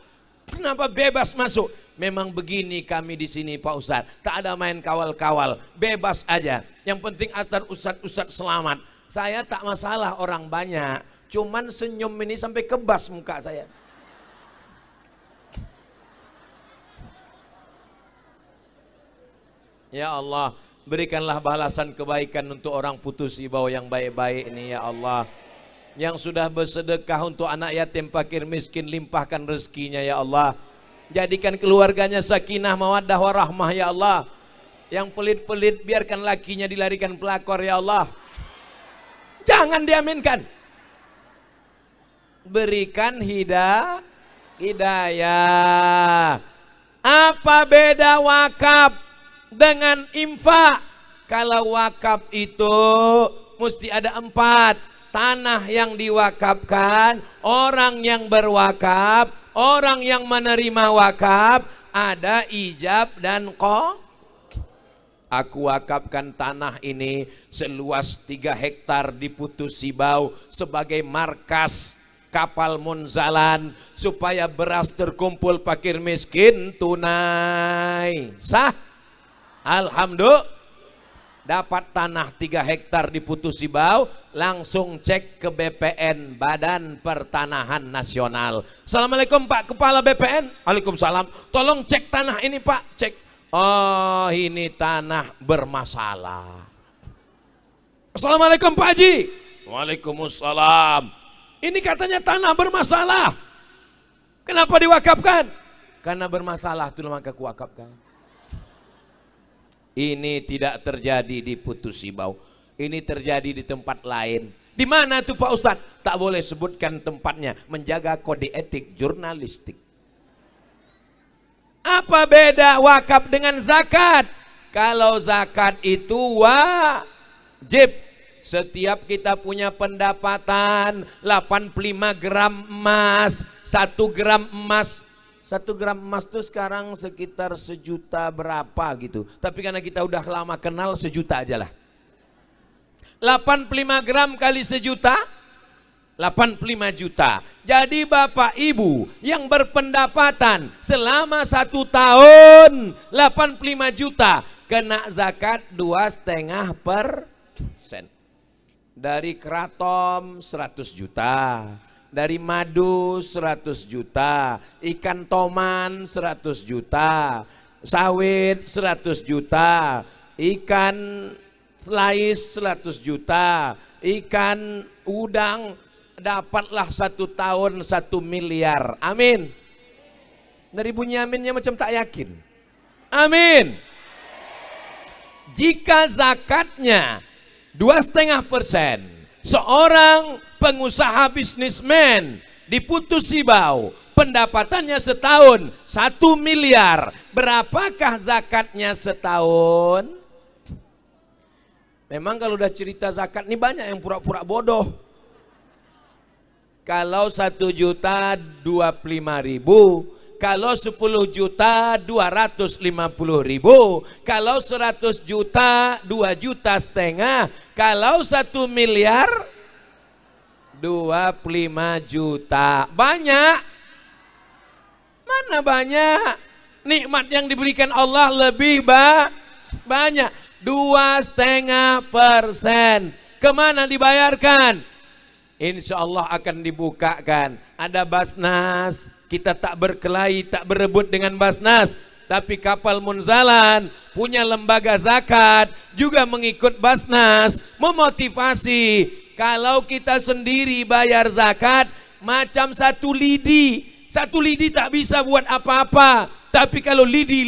Kenapa bebas masuk? Memang begini kami di sini Pak Ustadz, tak ada main kawal-kawal, bebas aja. Yang penting asal Ustadz selamat. Saya tak masalah orang banyak, cuman senyum ini sampai kebas muka saya. Ya Allah, berikanlah balasan kebaikan untuk orang Putus Sibau yang baik-baik ini ya Allah. Yang sudah bersedekah untuk anak yatim fakir miskin, limpahkan rezekinya ya Allah. Jadikan keluarganya sakinah mawaddah warahmah ya Allah. Yang pelit-pelit biarkan lakinya dilarikan pelakor ya Allah. Jangan diaminkan. Berikan hidayah. Apa beda wakaf dengan infak? Kalau wakaf itu mesti ada 4. Tanah yang diwakafkan, orang yang berwakaf, orang yang menerima wakaf, ada ijab dan Aku wakafkan tanah ini seluas 3 hektar di Putus Sibau sebagai markas kapal Munzalan supaya beras terkumpul fakir miskin tunai. Sah? Alhamdulillah. Dapat tanah 3 hektar di Putus Sibau, langsung cek ke BPN, Badan Pertanahan Nasional. Assalamualaikum Pak Kepala BPN. Waalaikumsalam. Tolong cek tanah ini Pak. Cek. Oh, ini tanah bermasalah. Assalamualaikum Pak Haji. Waalaikumsalam. Ini katanya tanah bermasalah. Kenapa diwakafkan? Karena bermasalah, itu maka kuwakafkan. Ini tidak terjadi di Putus Sibau. Ini terjadi di tempat lain. Di mana tuh Pak Ustadz? Tak boleh sebutkan tempatnya. Menjaga kode etik jurnalistik. Apa beda wakaf dengan zakat? Kalau zakat itu wajib. Setiap kita punya pendapatan 85 gram emas, 1 gram emas. 1 gram emas itu sekarang sekitar 1 juta berapa gitu. Tapi karena kita udah lama kenal 1 juta aja lah. 85 gram kali 1 juta, 85 juta. Jadi Bapak Ibu yang berpendapatan selama 1 tahun 85 juta. Kena zakat 2,5%. Dari keraton 100 juta. Dari madu 100 juta, ikan toman 100 juta, sawit 100 juta, ikan lais 100 juta, ikan udang dapatlah 1 tahun 1 miliar. Amin. Dari bunyi aminnya macam tak yakin. Amin. Jika zakatnya 2,5%, seorang pengusaha bisnismen di Putus Sibau pendapatannya setahun 1 miliar. Berapakah zakatnya setahun? Memang kalau udah cerita zakat ini banyak yang pura-pura bodoh. Kalau 1 juta 25.000, kalau 10 juta 250.000, kalau 100 juta 2,5 juta, kalau 1 miliar 25 juta. Banyak. Mana banyak? Nikmat yang diberikan Allah lebih banyak. 2,5%. Kemana dibayarkan? Insya Allah akan dibukakan. Ada Basnas, kita tak berkelahi, tak berebut dengan Basnas. Tapi kapal Munzalan punya lembaga zakat, juga mengikut Basnas, memotivasi. Kalau kita sendiri bayar zakat, macam satu lidi tak bisa buat apa-apa. Tapi kalau lidi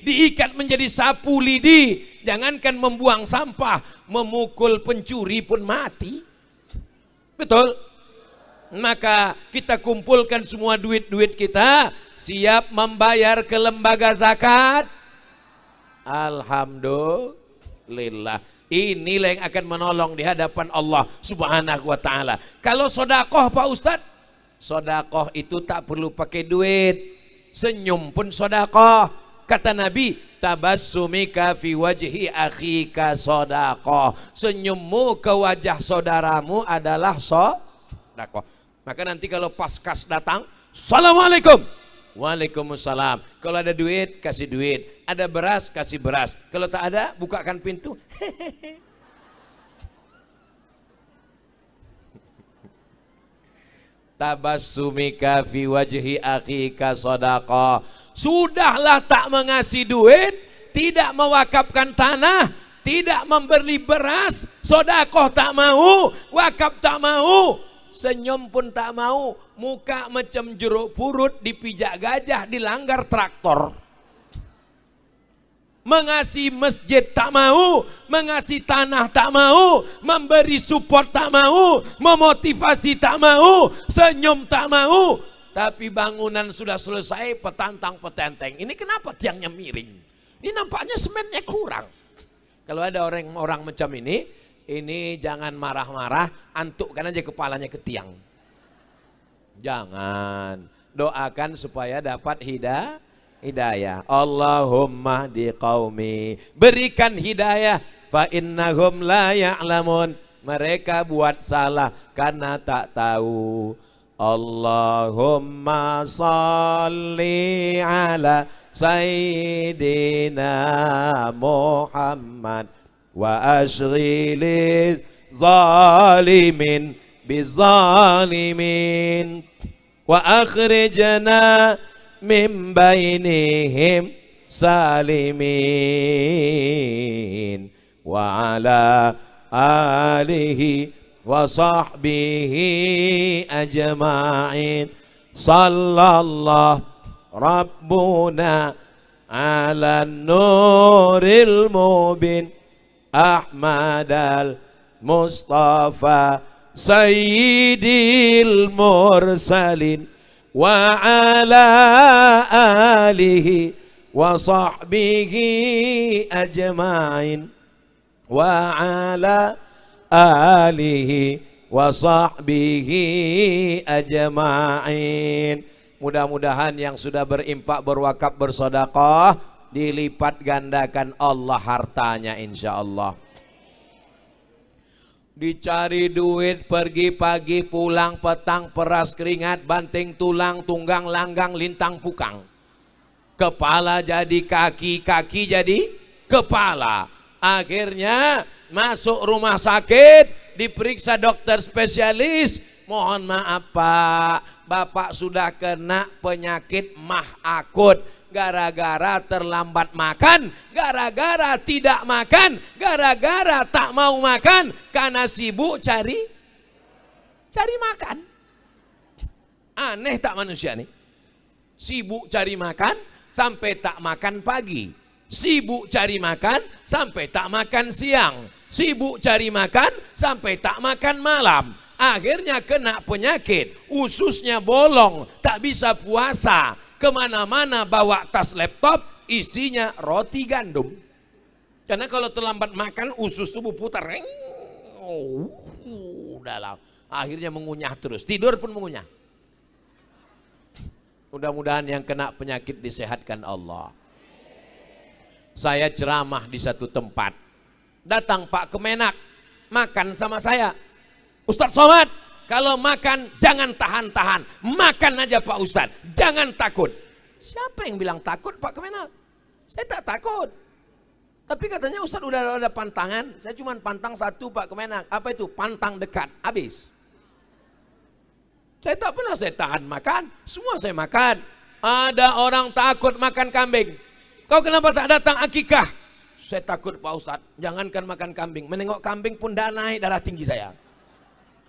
diikat menjadi sapu lidi, jangankan membuang sampah, memukul pencuri pun mati. Betul? Maka kita kumpulkan semua duit-duit kita, siap membayar ke lembaga zakat. Alhamdulillah. Inilah yang akan menolong di hadapan Allah Subhanahu wa ta'ala. Kalau sodakoh Pak Ustadz, sodakoh itu tak perlu pakai duit. Senyum pun sodakoh. Kata Nabi, tabassumika fi wajhi akhika sodakoh. Senyummu ke wajah saudaramu adalah sodakoh. Maka nanti kalau paskas datang, Assalamualaikum. Waalaikumsalam. Kalau ada duit, kasih duit. Ada beras, kasih beras. Kalau tak ada, bukakan pintu. Tabassumika fi wajhi akhika sadaqah. Sudahlah tak mengasih duit, tidak mewakafkan tanah, tidak memberi beras, sedekah tak mau, wakaf tak mau, senyum pun tak mau, muka macam jeruk purut dipijak gajah, dilanggar traktor. Mengasih masjid tak mau, mengasih tanah tak mau, memberi support tak mau, memotivasi tak mau, senyum tak mau. Tapi bangunan sudah selesai, petantang petenteng. Ini kenapa tiangnya miring? Ini nampaknya semennya kurang. Kalau ada orang macam ini jangan marah-marah, antukkan aja kepalanya ke tiang. Jangan. Doakan supaya dapat hidayah. Allahumma di qaumi, berikan hidayah, fa innahum la ya'lamun, mereka buat salah karena tak tahu. Allahumma salli ala sayyidina Muhammad wa ashghilil zalimin bizalimin wa akhrijna min bainihim salimin wa ala alihi wa sahbihi ajma'in. Sallallahu rabbuna ala nuril mubin Ahmad al-Mustafa sayyidil mursalin wa ala alihi wa sahbihi ajma'in wa ala alihi wa sahbihi ajma'in. Mudah-mudahan yang sudah berimpak, berwakaf, bersedekah dilipat gandakan Allah hartanya insyaallah. Dicari duit, pergi pagi, pulang petang, peras keringat, banting tulang, tunggang langgang, lintang pukang. Kepala jadi kaki, kaki jadi kepala. Akhirnya masuk rumah sakit, diperiksa dokter spesialis. Mohon maaf Pak, Bapak sudah kena penyakit mah akut. Gara-gara terlambat makan, gara-gara tidak makan, gara-gara tak mau makan, karena sibuk cari makan. Aneh tak manusia nih? Sibuk cari makan sampai tak makan pagi, sibuk cari makan sampai tak makan siang, sibuk cari makan sampai tak makan malam. Akhirnya kena penyakit, ususnya bolong, tak bisa puasa. Kemana-mana bawa tas laptop, isinya roti gandum. Karena kalau terlambat makan, usus tubuh putar. Udahlah. Akhirnya mengunyah terus, tidur pun mengunyah. Mudah-mudahan yang kena penyakit disehatkan Allah. Saya ceramah di satu tempat. Datang Pak Kemenak, makan sama saya. Ustadz Somad, kalau makan jangan tahan-tahan, makan aja Pak Ustadz, jangan takut. Siapa yang bilang takut Pak Kemenak? Saya tak takut. Tapi katanya Ustaz udah ada pantangan. Saya cuma pantang satu Pak Kemenak. Apa itu? Pantang dekat. Habis. Saya tak pernah saya tahan makan. Semua saya makan. Ada orang takut makan kambing. Kau kenapa tak datang akikah? Saya takut Pak Ustaz. Jangankan makan kambing. Menengok kambing pun dah naik darah tinggi saya.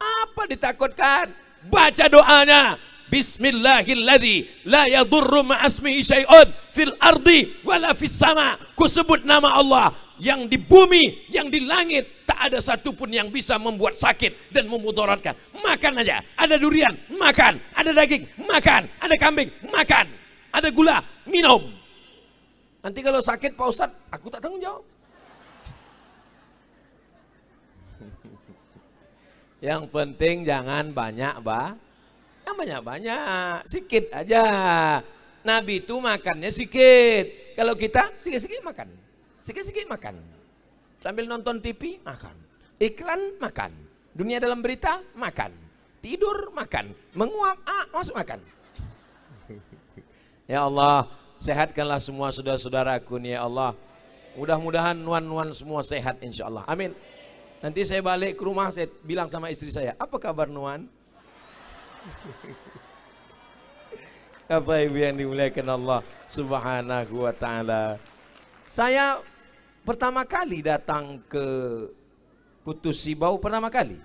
Apa ditakutkan? Baca doanya. Bismillahilladzi la yadurru ma'asmihi syai'un fil ardi wala fis sama. Ku sebut nama Allah yang di bumi, yang di langit, tak ada satupun yang bisa membuat sakit dan memudaratkan. Makan aja. Ada durian, makan. Ada daging, makan. Ada kambing, makan. Ada gula, minum. Nanti kalau sakit Pak Ustaz, aku tak tanggung jawab. Yang penting jangan banyak, yang banyak-banyak, sikit aja. Nabi itu makannya sikit. Kalau kita sikit-sikit makan. Sikit-sikit makan. Sambil nonton TV, makan. Iklan, makan. Dunia dalam berita, makan. Tidur, makan. Menguap, masuk makan. Ya Allah, sehatkanlah semua saudara-saudaraku nih ya Allah. Mudah-mudahan nuan-nuan semua sehat insya Allah. Amin. Nanti saya balik ke rumah, saya bilang sama istri saya, apa kabar nuan? Apa ibu yang dimuliakan Allah Subhanahu wa ta'ala. Saya pertama kali datang ke Putus Sibau, pertama kali.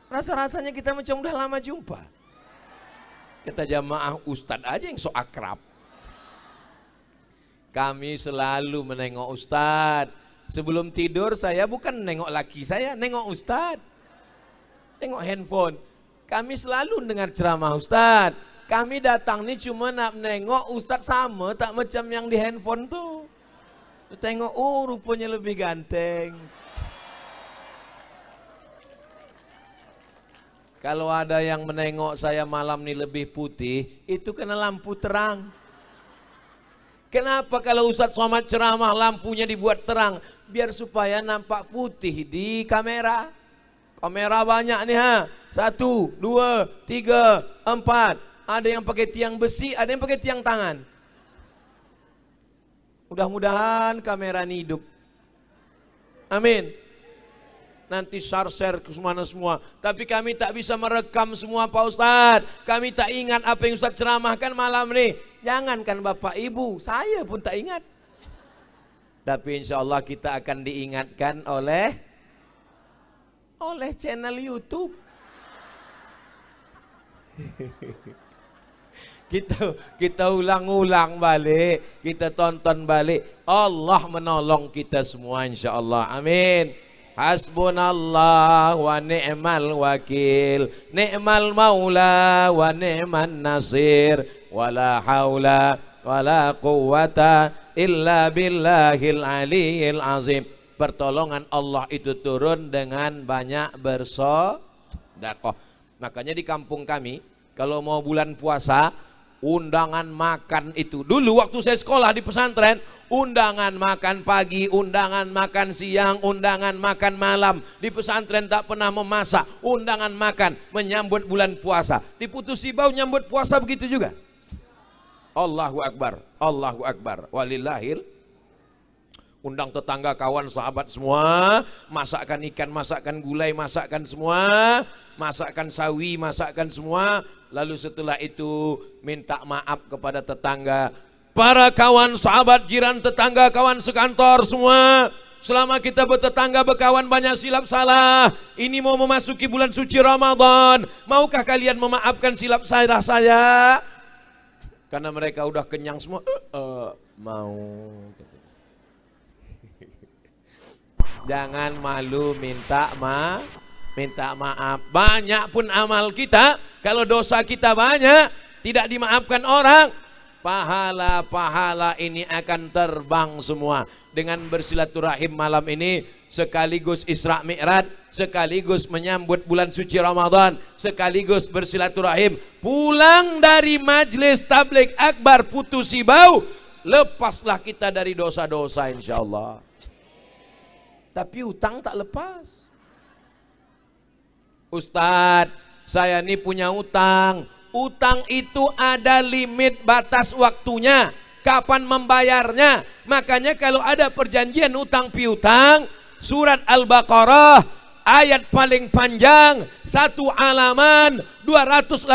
Rasa-rasanya kita macam udah lama jumpa. Kita jamaah Ustadz aja yang so akrab. Kami selalu menengok Ustadz. Sebelum tidur saya bukan nengok laki saya, nengok Ustadz. Tengok handphone. Kami selalu dengar ceramah Ustadz. Kami datang nih cuma nak menengok Ustadz sama tak macam yang di handphone tuh. Tengok, oh rupanya lebih ganteng. Kalau ada yang menengok saya malam nih lebih putih, itu kena lampu terang. Kenapa kalau Ustadz Somad ceramah lampunya dibuat terang? Biar supaya nampak putih di kamera. Kamera banyak nih ha. 1, 2, 3, 4. Ada yang pakai tiang besi, ada yang pakai tiang tangan. Mudah-mudahan kamera ini hidup. Amin. Nanti share ke semana semua. Tapi kami tak bisa merekam semua Pak Ustadz. Kami tak ingat apa yang Ustadz ceramahkan malam ini. Jangankan Bapak Ibu, saya pun tak ingat. Tapi insya Allah kita akan diingatkan oleh channel YouTube. Kita ulang-ulang balik, kita tonton balik. Allah menolong kita semua insya Allah. Amin. Hasbunallah wa ni'mal wakil, ni'mal maula wa ni'man nasir, wala haula wala quwata illa billahil aliyil azim. Pertolongan Allah itu turun dengan banyak bersedekah. Makanya di kampung kami kalau mau bulan puasa, undangan makan itu. Dulu waktu saya sekolah di pesantren, undangan makan pagi, undangan makan siang, undangan makan malam. Di pesantren tak pernah memasak, undangan makan menyambut bulan puasa. Di Putus Sibau nyambut puasa begitu juga. Allahu Akbar, Allahu Akbar, walillahil. Undang tetangga, kawan, sahabat semua, masakkan ikan, masakkan gulai, masakkan semua, masakkan sawi, masakkan semua. Lalu setelah itu minta maaf kepada tetangga, para kawan, sahabat, jiran, tetangga, kawan sekantor semua. Selama kita bertetangga, berkawan banyak silap salah. Ini mau memasuki bulan suci Ramadan, maukah kalian memaafkan silap salah saya? Karena mereka udah kenyang semua. Mau. Jangan malu minta maaf. Banyak pun amal kita, kalau dosa kita banyak, tidak dimaafkan orang, pahala-pahala ini akan terbang semua. Dengan bersilaturahim malam ini, sekaligus Isra Mi'raj, sekaligus menyambut bulan suci Ramadan, sekaligus bersilaturahim. Pulang dari majlis tabligh akbar Putus Sibau, lepaslah kita dari dosa-dosa insyaallah. Tapi utang tak lepas. Ustadz, saya ini punya utang. Utang itu ada limit batas waktunya. kapan membayarnya. Makanya kalau ada perjanjian utang piutang, surat Al-Baqarah ayat paling panjang 1 halaman 282,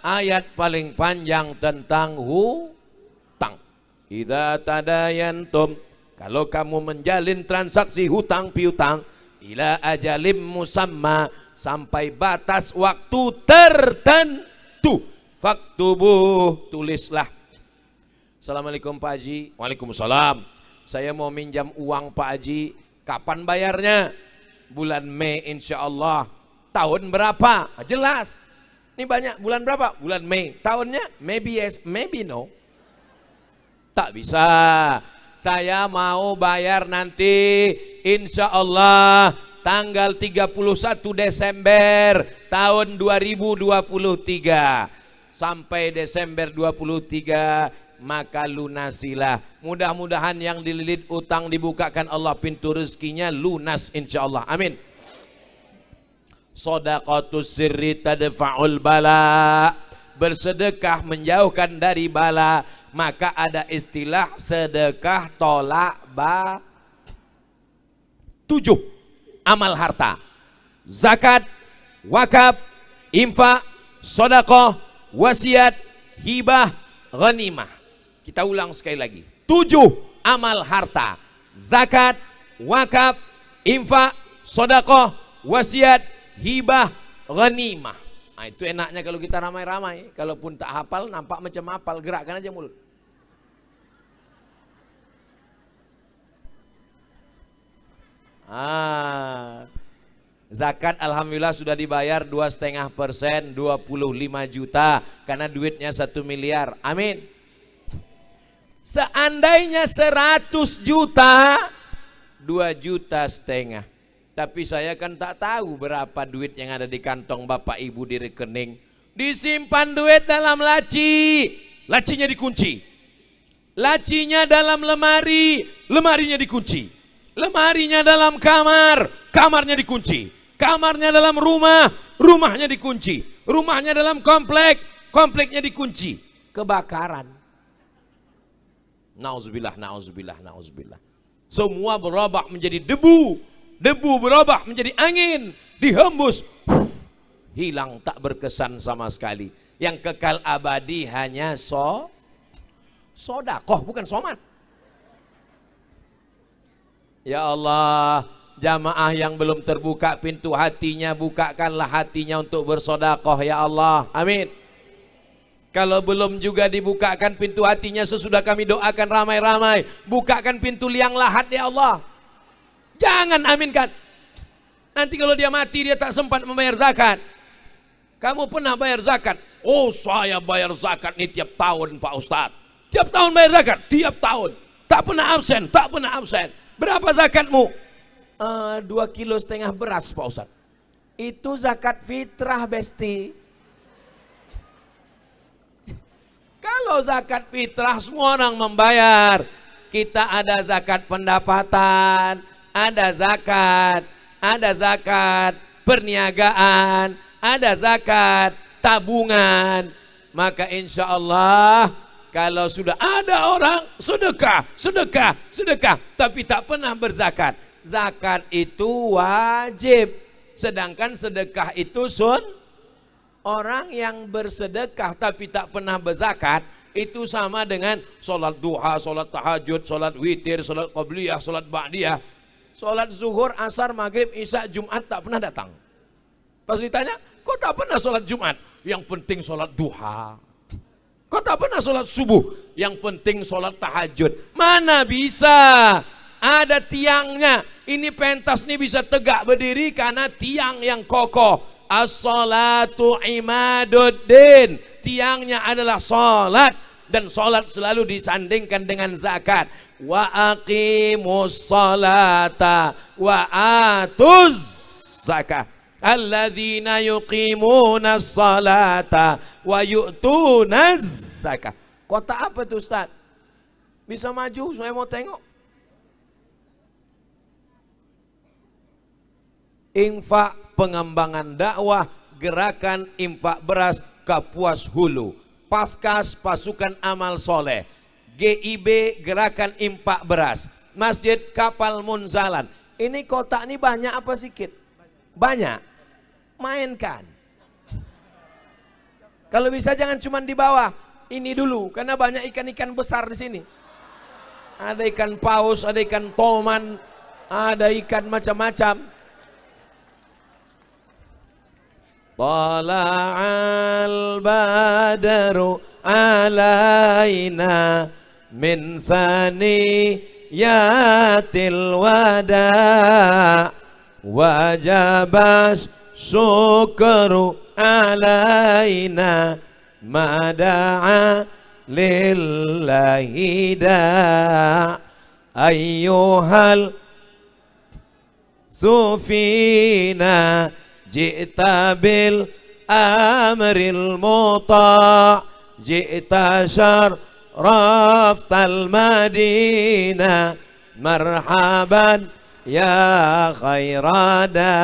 ayat paling panjang tentang hutang. Idza tadayantum, kalau kamu menjalin transaksi hutang piutang, ila ajalim musamma, sampai batas waktu tertentu, faktubuh, tulislah. Assalamualaikum Pak Haji. Waalaikumsalam. Saya mau minjam uang Pak Haji. Kapan bayarnya? Bulan Mei insya Allah. Tahun berapa? Jelas. Ini banyak. Bulan berapa? Bulan Mei. Tahunnya? Maybe yes, maybe no. Tak bisa. Saya mau bayar nanti insya Allah tanggal 31 Desember tahun 2023. Sampai Desember 23 maka lunasilah. Mudah-mudahan yang dililit utang dibukakan Allah pintu rezekinya, lunas insya Allah. Amin. Shadaqatus sirri tadfa'ul bala, bersedekah menjauhkan dari bala. Maka ada istilah sedekah tolak 7 amal harta: zakat, wakaf, infak, sedekah, wasiat, hibah, ghanimah. Kita ulang sekali lagi. 7 amal harta: zakat, wakaf, infak, sedekah, wasiat, hibah, ghanimah. Nah, itu enaknya kalau kita ramai-ramai. Kalaupun tak hafal, nampak macam hafal, gerakkan aja mulut. Zakat alhamdulillah sudah dibayar 2,5%, 25 juta, karena duitnya 1 miliar. Amin. Seandainya 100 juta, 2,5 juta. Tapi saya kan tak tahu berapa duit yang ada di kantong bapak ibu di rekening. Disimpan duit dalam laci, lacinya dikunci. Lacinya dalam lemari, lemarinya dikunci. Lemarinya dalam kamar, kamarnya dikunci. Kamarnya dalam rumah, rumahnya dikunci. Rumahnya dalam komplek, kompleknya dikunci. Kebakaran. Nauzubillah, nauzubillah, nauzubillah. Semua berubah menjadi debu. Debu berubah menjadi angin. Dihembus, hilang, tak berkesan sama sekali. Yang kekal abadi hanya sodakoh, bukan somat. Ya Allah, jamaah yang belum terbuka pintu hatinya, bukakanlah hatinya untuk bersodakoh ya Allah. Amin. Kalau belum juga dibukakan pintu hatinya sesudah kami doakan ramai-ramai, bukakan pintu liang lahat ya Allah. Jangan aminkan. Nanti kalau dia mati dia tak sempat membayar zakat. Kamu pernah bayar zakat? Oh, saya bayar zakat ini tiap tahun Pak Ustadz. Tiap tahun bayar zakat? Tiap tahun. Tak pernah absen, tak pernah absen. Berapa zakatmu? 2,5 kilo beras Pak Ustadz. Itu zakat fitrah besti. Kalau zakat fitrah semua orang membayar. Kita ada zakat pendapatan, ada zakat perniagaan, ada zakat tabungan. Maka insya Allah kalau sudah ada orang sedekah, tapi tak pernah berzakat, zakat itu wajib. Sedangkan sedekah itu orang yang bersedekah tapi tak pernah berzakat, itu sama dengan sholat duha, sholat tahajud, sholat witir, sholat qabliyah, sholat ba'diyah, sholat zuhur, asar, maghrib, isya, Jumat tak pernah datang. Pas ditanya, kok tak pernah sholat Jumat? Yang penting sholat duha. Kok tak pernah sholat subuh? Yang penting sholat tahajud. Mana bisa? Ada tiangnya. Ini pentas ini bisa tegak berdiri karena tiang yang kokoh. As-salatu imaduddin. Tiangnya adalah sholat. Dan sholat selalu disandingkan dengan zakat. Wa aqimus salata wa atuz zakah. Alladzina yuqimuna salata wa yu'tuna zakah. Kota apa itu Ustaz? Bisa maju, saya mau tengok. Infak pengembangan dakwah, gerakan infak beras Kapuas Hulu. Paskas Pasukan Amal Soleh, GIB Gerakan Impak Beras, Masjid Kapal Munzalan. Ini kotak ini banyak apa sedikit? Banyak. Mainkan. Kalau bisa jangan cuma di bawah. Ini dulu, karena banyak ikan-ikan besar di sini. Ada ikan paus, ada ikan toman, ada ikan macam-macam. Tala'al badaru alaina min saniyatil wada wajabas syukru alaina mada'a lillahi da ayyuhal sufina ji'ta bil amril muta' ji'ta syarraftal madinah marhaban ya khairada.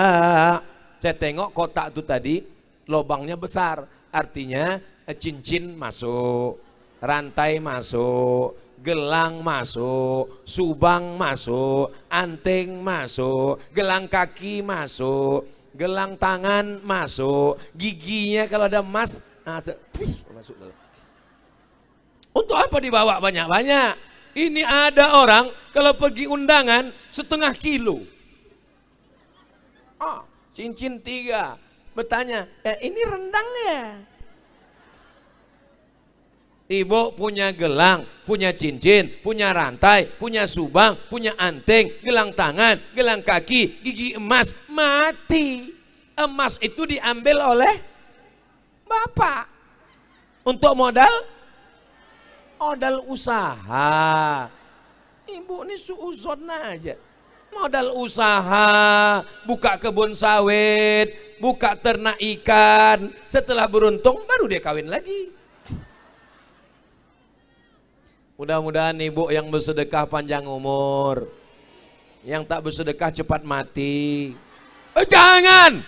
Saya tengok kotak itu tadi lubangnya besar, artinya cincin masuk, rantai masuk, gelang masuk, subang masuk, anting masuk, gelang kaki masuk, gelang tangan masuk, giginya kalau ada emas masuk dalam. Untuk apa dibawa banyak-banyak? Ini ada orang kalau pergi undangan 1/2 kilo. Cincin 3. Bertanya, ini rendang ya? Ibu punya gelang, punya cincin, punya rantai, punya subang, punya anting, gelang tangan, gelang kaki, gigi emas, mati. Emas itu diambil oleh bapak. Untuk modal usaha. Ibu ini suuzon aja. Modal usaha, buka kebun sawit, buka ternak ikan. Setelah beruntung baru dia kawin lagi. Mudah-mudahan ibu yang bersedekah panjang umur, yang tak bersedekah cepat mati. Jangan,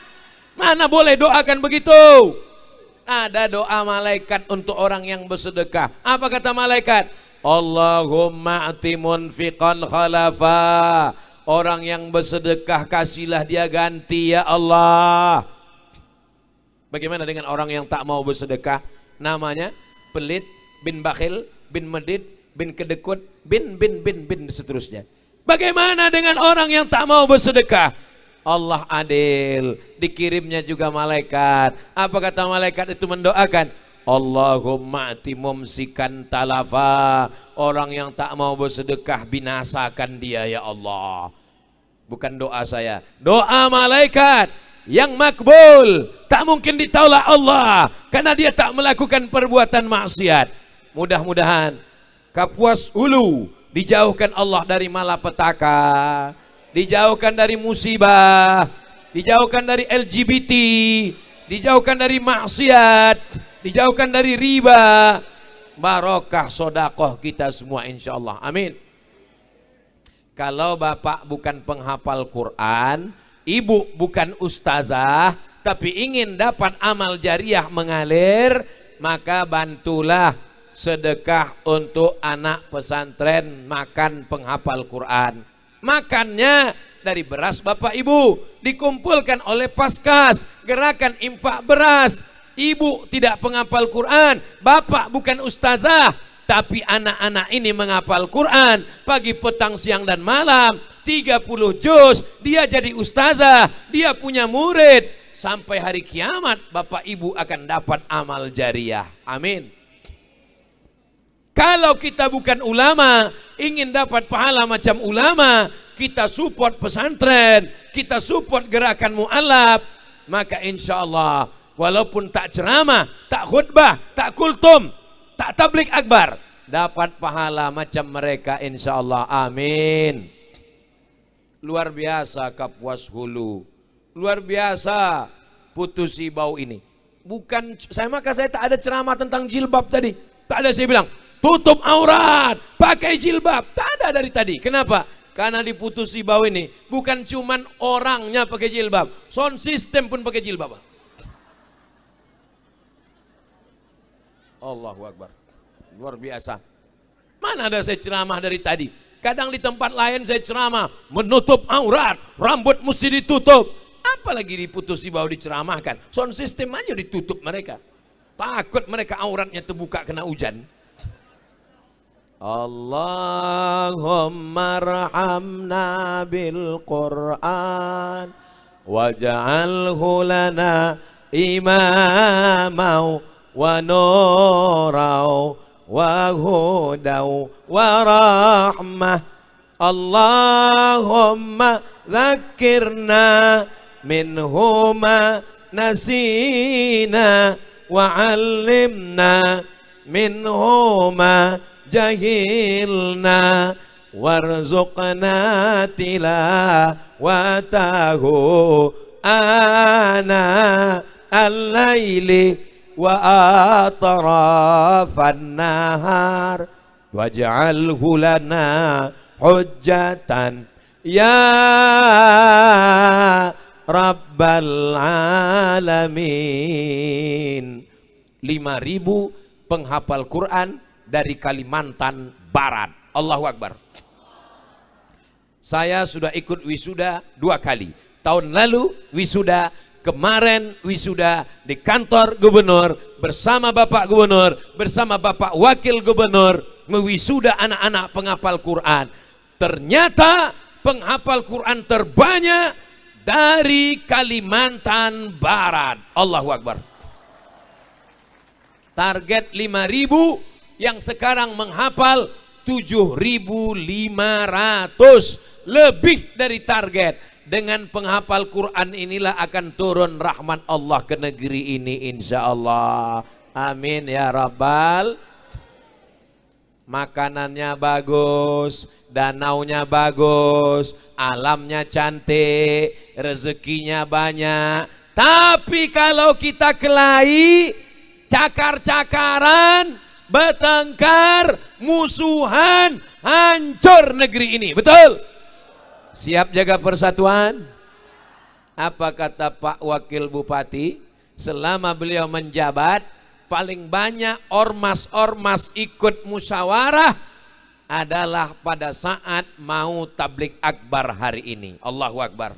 mana boleh doakan begitu. Ada doa malaikat untuk orang yang bersedekah. Apa kata malaikat? Allahumma ati munfiqan khalafa. Orang yang bersedekah kasihlah dia ganti ya Allah. Bagaimana dengan orang yang tak mau bersedekah? Namanya pelit, bin bakhil, bin medit, bin kedekut, bin seterusnya. Bagaimana dengan orang yang tak mau bersedekah? Allah adil, dikirimnya juga malaikat. Apa kata malaikat itu mendoakan? Allahumma ati mumsikan talafa. Orang yang tak mau bersedekah binasakan dia ya Allah. Bukan doa saya, doa malaikat yang makbul, tak mungkin ditolak Allah karena dia tak melakukan perbuatan maksiat. Mudah-mudahan Kapuas Hulu dijauhkan Allah dari malapetaka, dijauhkan dari musibah, dijauhkan dari LGBT, dijauhkan dari maksiat, dijauhkan dari riba. Barokah sodakoh kita semua insyaallah, amin. Kalau bapak bukan penghafal Quran, ibu bukan ustazah, tapi ingin dapat amal jariah mengalir, maka bantulah sedekah untuk anak pesantren makan penghafal Quran. Makannya dari beras bapak ibu, dikumpulkan oleh Paskas, gerakan infak beras. Ibu tidak penghafal Quran, bapak bukan ustazah, tapi anak-anak ini menghafal Quran pagi, petang, siang dan malam 30 juz. Dia jadi ustazah, dia punya murid. Sampai hari kiamat bapak ibu akan dapat amal jariah, amin. Kalau kita bukan ulama, ingin dapat pahala macam ulama, kita support pesantren, kita support gerakan mu'alaf, maka insya Allah walaupun tak ceramah, tak khutbah, tak kultum, tak tablik akbar, dapat pahala macam mereka insya Allah, amin. Luar biasa Kapuas Hulu, luar biasa Putus Ibau ini. Bukan maka saya tak ada ceramah tentang jilbab tadi, tak ada saya bilang tutup aurat, pakai jilbab, tak ada dari tadi. Kenapa? Karena di Putus Ibau ini bukan cuman orangnya pakai jilbab, sound system pun pakai jilbab. Allahu Akbar. Luar biasa. Mana ada saya ceramah dari tadi? Kadang di tempat lain saya ceramah, menutup aurat, rambut mesti ditutup. Apalagi diputusi bahwa diceramahkan. Sound system aja ditutup mereka. Takut mereka auratnya terbuka kena hujan. Allahumma arhamna bil Qur'an waj'alhu lana imamau wa nurau wa hudau wa rahmah. Allahumma dzakirna minhuma nasina wa 'allimna minhuma jahilna warzuqna tilawatahu ana al-laili wa atrafan nahar waj'alhu lana hujjatan ya rabbal alamin. 5.000 penghafal Quran dari Kalimantan Barat. Allahu Akbar. Saya sudah ikut wisuda 2 kali. Tahun lalu wisuda, kemarin wisuda di kantor gubernur bersama Bapak Gubernur, bersama Bapak Wakil Gubernur, mewisuda anak-anak penghafal Quran. Ternyata penghafal Quran terbanyak dari Kalimantan Barat. Allahu Akbar. Target 5.000, yang sekarang menghafal 7.500, lebih dari target. Dengan penghafal Quran inilah akan turun rahmat Allah ke negeri ini insya Allah. Amin ya Rabbal. Makanannya bagus, danaunya bagus, alamnya cantik, rezekinya banyak. Tapi kalau kita kelahi, cakar-cakaran, bertengkar, musuhan, hancur negeri ini. Betul? Siap jaga persatuan? Apa kata Pak Wakil Bupati? Selama beliau menjabat, paling banyak ormas-ormas ikut musyawarah adalah pada saat mau tablik akbar hari ini. Allahu Akbar.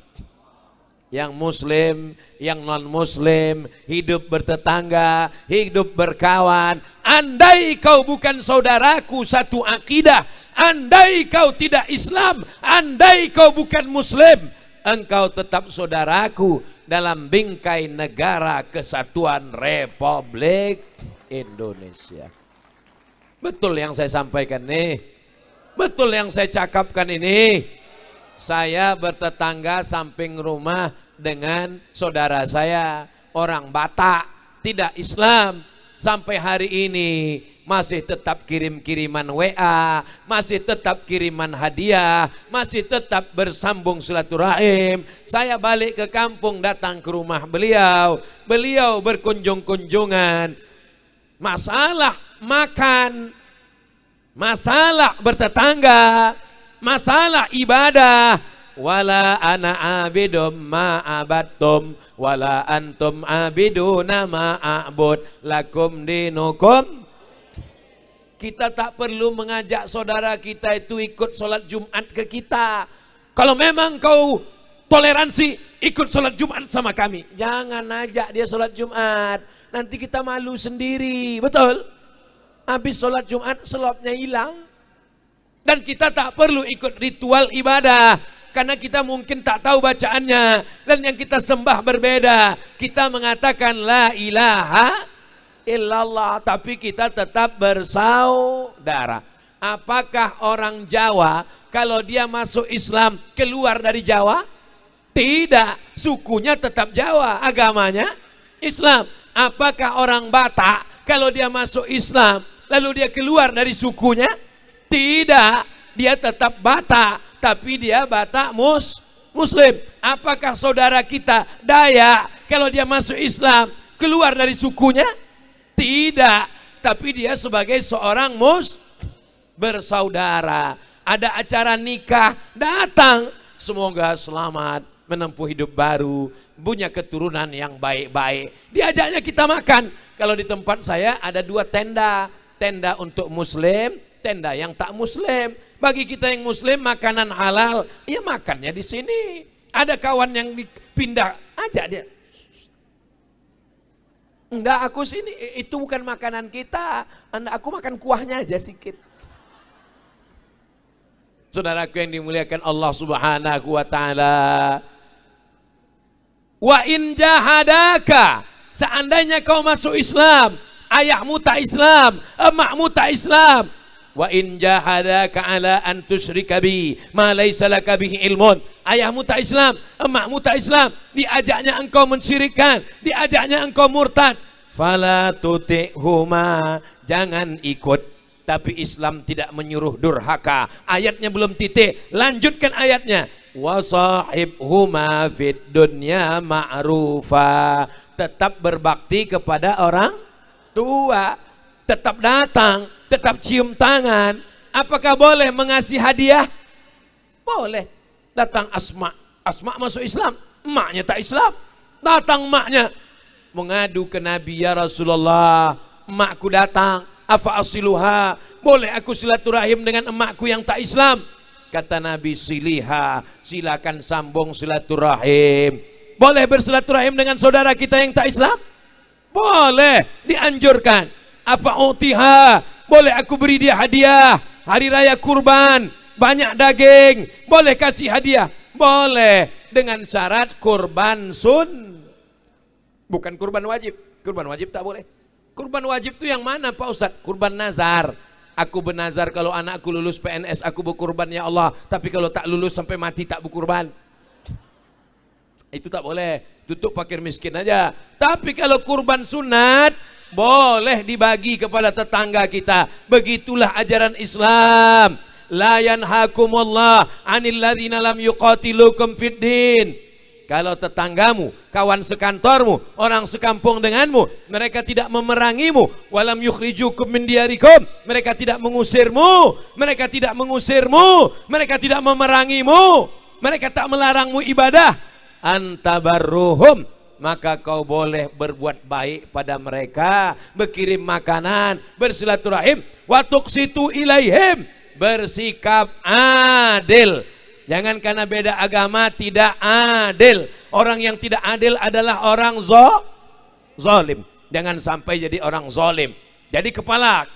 Yang muslim, yang non muslim, hidup bertetangga, hidup berkawan. Andai kau bukan saudaraku satu akidah, andai kau tidak Islam, andai kau bukan muslim, engkau tetap saudaraku dalam bingkai negara kesatuan Republik Indonesia. Betul yang saya sampaikan nih, betul yang saya cakapkan ini. Saya bertetangga samping rumah dengan saudara saya, orang Batak, tidak Islam. Sampai hari ini masih tetap kirim-kiriman WA, masih tetap kiriman hadiah, masih tetap bersambung silaturahim. Saya balik ke kampung, datang ke rumah beliau, beliau berkunjung-kunjungan. Masalah makan, masalah bertetangga, masalah ibadah. Wala ana abidum ma abattum wala antum abiduna ma a'bud lakum dinukum. Kita tak perlu mengajak saudara kita itu ikut sholat Jumat ke kita. Kalau memang kau toleransi, ikut sholat Jumat sama kami. Jangan ajak dia sholat Jumat, nanti kita malu sendiri. Betul? Habis sholat Jumat selopnya hilang. Dan kita tak perlu ikut ritual ibadah, karena kita mungkin tak tahu bacaannya. Dan yang kita sembah berbeda. Kita mengatakan la ilaha illallah, tapi kita tetap bersaudara. Apakah orang Jawa kalau dia masuk Islam keluar dari Jawa? Tidak, sukunya tetap Jawa, agamanya Islam. Apakah orang Batak kalau dia masuk Islam lalu dia keluar dari sukunya? Tidak, dia tetap Batak, tapi dia Batak Muslim. Apakah saudara kita Dayak kalau dia masuk Islam keluar dari sukunya? Tidak, tapi dia sebagai seorang bersaudara. Ada acara nikah, datang. Semoga selamat menempuh hidup baru, punya keturunan yang baik-baik. Diajaknya kita makan. Kalau di tempat saya ada 2 tenda. Tenda untuk muslim, tenda yang tak muslim. Bagi kita yang muslim makanan halal, ya makannya di sini. Ada kawan yang dipindah, ajak dia. Enggak, aku sini, itu bukan makanan kita. Aku makan kuahnya aja sedikit. Saudaraku yang dimuliakan Allah Subhanahu wa taala. Wa in jahadaka, seandainya kau masuk Islam, ayahmu tak Islam, emakmu tak Islam. Wa in jahadaka ala an tusyrika bi ma laysa laka bihi ilmun. Ayahmu tak Islam, emakmu tak Islam, diajaknya engkau mensyirikkan, diajaknya engkau murtad. Fala tuti'huma, jangan ikut. Tapi Islam tidak menyuruh durhaka. Ayatnya belum titik, lanjutkan ayatnya. Wa sahibhuma fid dunya ma'rufa. Tetap berbakti kepada orang tua, tetap datang, tetap cium tangan. Apakah boleh mengasih hadiah? Boleh. Datang Asma, Asma masuk Islam, emaknya tak Islam. Datang emaknya mengadu ke Nabi, ya Rasulullah, emakku datang, afa asiluha, boleh aku silaturahim dengan emakku yang tak Islam? Kata Nabi, siliha, silakan sambung silaturahim. Boleh bersilaturahim dengan saudara kita yang tak Islam? Boleh, dianjurkan. Afa utiha, boleh aku beri dia hadiah. Hari raya kurban, banyak daging, boleh kasih hadiah? Boleh, dengan syarat kurban bukan kurban wajib. Kurban wajib tak boleh. Kurban wajib itu yang mana Pak Ustadz? Kurban nazar. Aku bernazar kalau anakku lulus PNS aku berkurban ya Allah, tapi kalau tak lulus sampai mati tak berkurban. Itu tak boleh, tutup fakir miskin aja. Tapi kalau kurban sunat boleh dibagi kepada tetangga kita. Begitulah ajaran Islam. La yanhakumullah 'anil ladzina lam yuqatilukum fid din. Kalau tetanggamu, kawan sekantormu, orang sekampung denganmu, mereka tidak memerangimu, walam yukhrijukum min diyarikum, mereka tidak mengusirmu, mereka tidak mengusirmu, mereka tidak memerangimu, mereka tak melarangmu ibadah, antabarruhum, maka kau boleh berbuat baik pada mereka, berkirim makanan, bersilaturahim, wa tuqsitu ilaihim, bersikap adil. Jangan karena beda agama tidak adil. Orang yang tidak adil adalah orang zalim. Jangan sampai jadi orang zalim. Jadi kepala,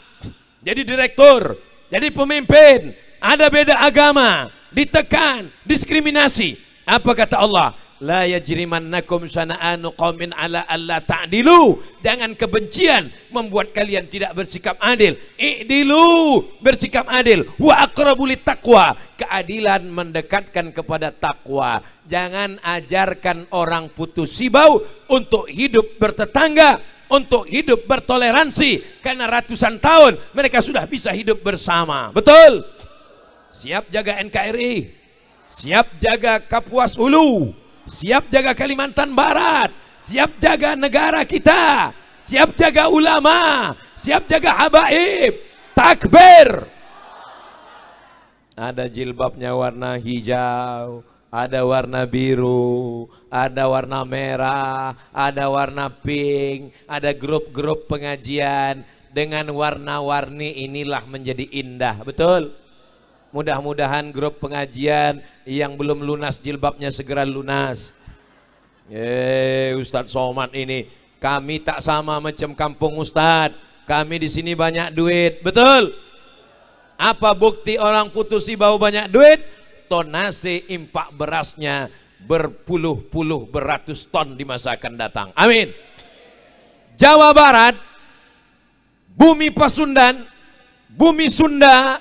jadi direktur, jadi pemimpin, ada beda agama, ditekan, diskriminasi. Apa kata Allah? La yajrimannakum syana'anu qaumin ala alla ta'dilu. Jangan kebencian membuat kalian tidak bersikap adil. I'dilu, bersikap adil. Wa aqrabu littaqwa, keadilan mendekatkan kepada takwa. Jangan ajarkan orang putus sibau untuk hidup bertetangga, untuk hidup bertoleransi, karena ratusan tahun mereka sudah bisa hidup bersama. Betul? Siap jaga NKRI, siap jaga Kapuas Hulu, siap jaga Kalimantan Barat, siap jaga negara kita, siap jaga ulama, siap jaga habaib. Takbir. Ada jilbabnya warna hijau, ada warna biru, ada warna merah, ada warna pink, ada grup-grup pengajian dengan warna-warni, inilah menjadi indah. Betul? Mudah-mudahan grup pengajian yang belum lunas jilbabnya segera lunas. Ustadz Somad ini, kami tak sama macam kampung Ustadz. Kami di sini banyak duit, betul? Apa bukti orang putus sibau banyak duit? Tonase impak berasnya berpuluh-puluh beratus ton di masa akan datang. Amin. Jawa Barat, bumi Pasundan, bumi Sunda,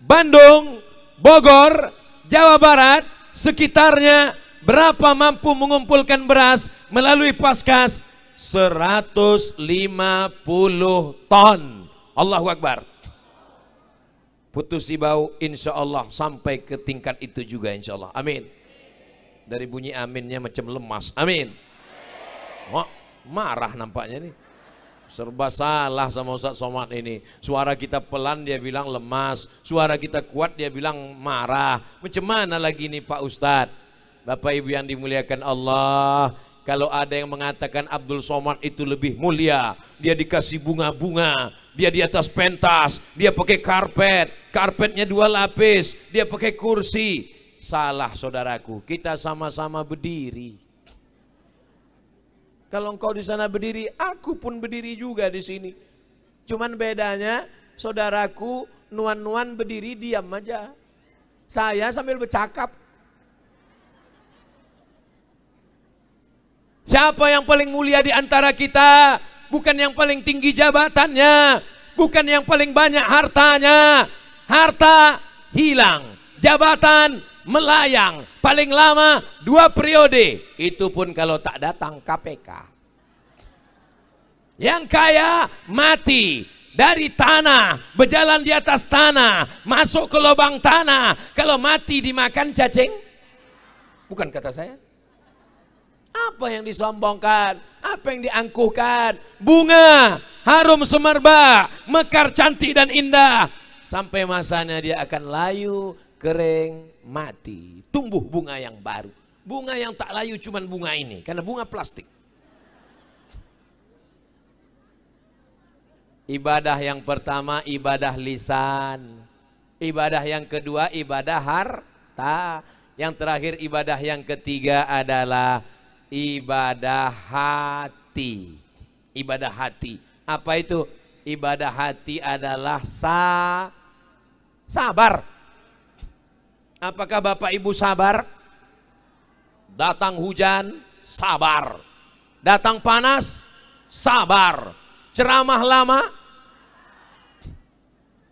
Bandung, Bogor, Jawa Barat, sekitarnya berapa mampu mengumpulkan beras melalui Paskas? 150 ton. Allahu Akbar. Putus sibau insya Allah sampai ke tingkat itu juga insya Allah. Amin. Dari bunyi aminnya macam lemas. Amin. Wah, marah nampaknya nih. Serba salah sama Ustadz Somad ini. Suara kita pelan dia bilang lemas, suara kita kuat dia bilang marah. Macam mana lagi nih Pak Ustadz? Bapak Ibu yang dimuliakan Allah, Kalau ada yang mengatakan Abdul Somad itu lebih mulia, dia dikasih bunga-bunga, dia di atas pentas, dia pakai karpet, karpetnya 2 lapis, dia pakai kursi. Salah saudaraku, kita sama-sama berdiri. Kalau engkau di sana berdiri, aku pun berdiri juga di sini. Cuman bedanya, saudaraku nuan-nuan berdiri diam aja. Saya sambil bercakap. Siapa yang paling mulia di antara kita? Bukan yang paling tinggi jabatannya, bukan yang paling banyak hartanya. Harta hilang, jabatan melayang, paling lama 2 periode. Itu pun kalau tak datang KPK. Yang kaya mati dari tanah, berjalan di atas tanah, masuk ke lubang tanah. Kalau mati dimakan cacing. Bukan kata saya. Apa yang disombongkan? Apa yang diangkuhkan? Bunga, harum semerbak, mekar cantik dan indah. Sampai masanya dia akan layu, kering, mati. Tumbuh bunga yang baru. Bunga yang tak layu cuman bunga ini, karena bunga plastik. Ibadah yang pertama ibadah lisan. Ibadah yang kedua ibadah harta. Yang terakhir ibadah yang ketiga adalah ibadah hati. Ibadah hati. Apa itu? Ibadah hati adalah sabar. Apakah Bapak Ibu sabar? Datang hujan, sabar. Datang panas, sabar. Ceramah lama,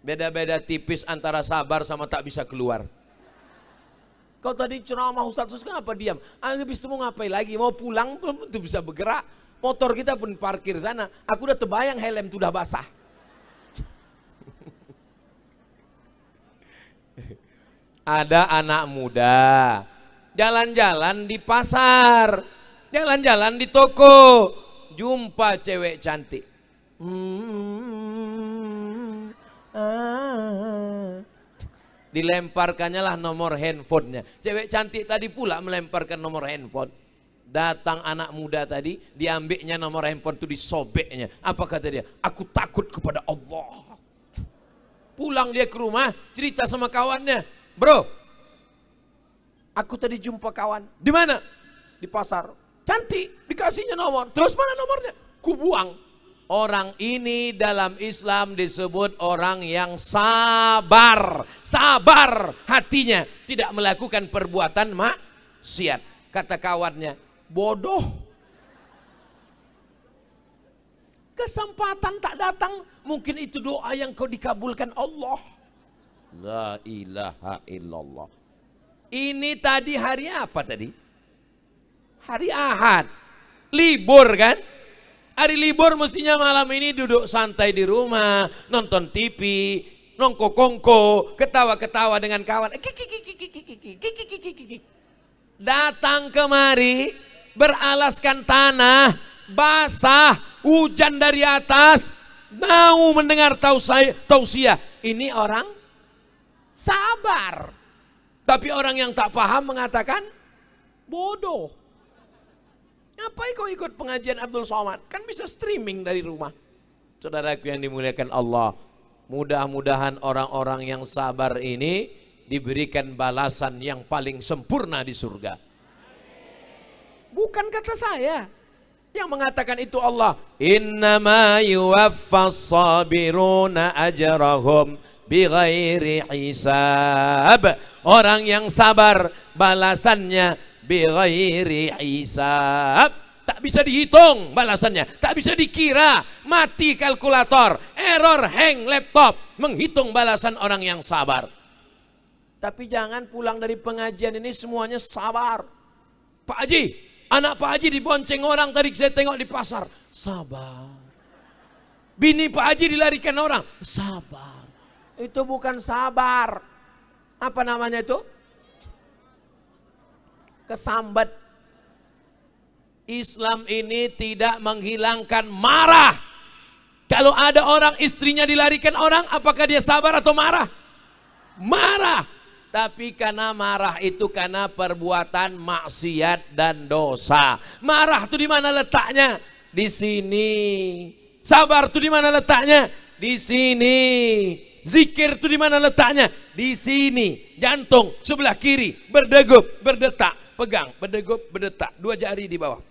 beda-beda tipis antara sabar sama tak bisa keluar. Kau tadi ceramah Ustaz, terus kenapa diam? Habis itu mau ngapain lagi? Mau pulang belum tentu bisa bergerak. Motor kita pun parkir sana. Aku udah terbayang helm itu udah basah. Ada anak muda jalan-jalan di pasar, jalan-jalan di toko, jumpa cewek cantik. Dilemparkannya lah nomor handphonenya. Cewek cantik tadi pula melemparkan nomor handphone. Datang anak muda tadi, diambilnya nomor handphone itu, disobeknya. Apa kata dia? Aku takut kepada Allah. Pulang dia ke rumah, cerita sama kawannya. Bro, aku tadi jumpa kawan. Di mana? Di pasar. Cantik, dikasihnya nomor. Terus mana nomornya? Kubuang. Orang ini dalam Islam disebut orang yang sabar. Sabar hatinya, tidak melakukan perbuatan maksiat. Kata kawannya, bodoh. Kesempatan tak datang, mungkin itu doa yang kau dikabulkan Allah. La ilaha illallah. Ini tadi hari apa tadi? Hari Ahad. Libur kan? Hari libur mestinya malam ini duduk santai di rumah, nonton TV, nongko-kongko, ketawa-ketawa dengan kawan. Datang kemari, beralaskan tanah, basah, hujan dari atas, mau mendengar tausiah. Ini orang sabar. Tapi orang yang tak paham mengatakan bodoh. Ngapain kau ikut pengajian Abdul Somad? Kan bisa streaming dari rumah. Saudaraku yang dimuliakan Allah, mudah-mudahan orang-orang yang sabar ini diberikan balasan yang paling sempurna di surga. Bukan kata saya. Yang mengatakan itu Allah. Innama yuwaffas sabiruna ajrahum bighairi hisab. Orang yang sabar balasannya bighairi hisab. Tak bisa dihitung balasannya, tak bisa dikira. Mati kalkulator, error, hang laptop, menghitung balasan orang yang sabar. Tapi jangan pulang dari pengajian ini semuanya sabar. Pak Haji, anak Pak Haji dibonceng orang tadi saya tengok di pasar, sabar. Bini Pak Haji dilarikan orang, sabar. Itu bukan sabar. Apa namanya itu? Kesambat. Islam ini tidak menghilangkan marah. Kalau ada orang istrinya dilarikan orang, apakah dia sabar atau marah? Marah. Tapi karena marah itu karena perbuatan maksiat dan dosa. Marah itu di mana letaknya? Di sini. Sabar itu di mana letaknya? Di sini. Zikir itu di mana letaknya? Di sini. Jantung sebelah kiri berdegup, berdetak, pegang, berdegup, berdetak. 2 jari di bawah.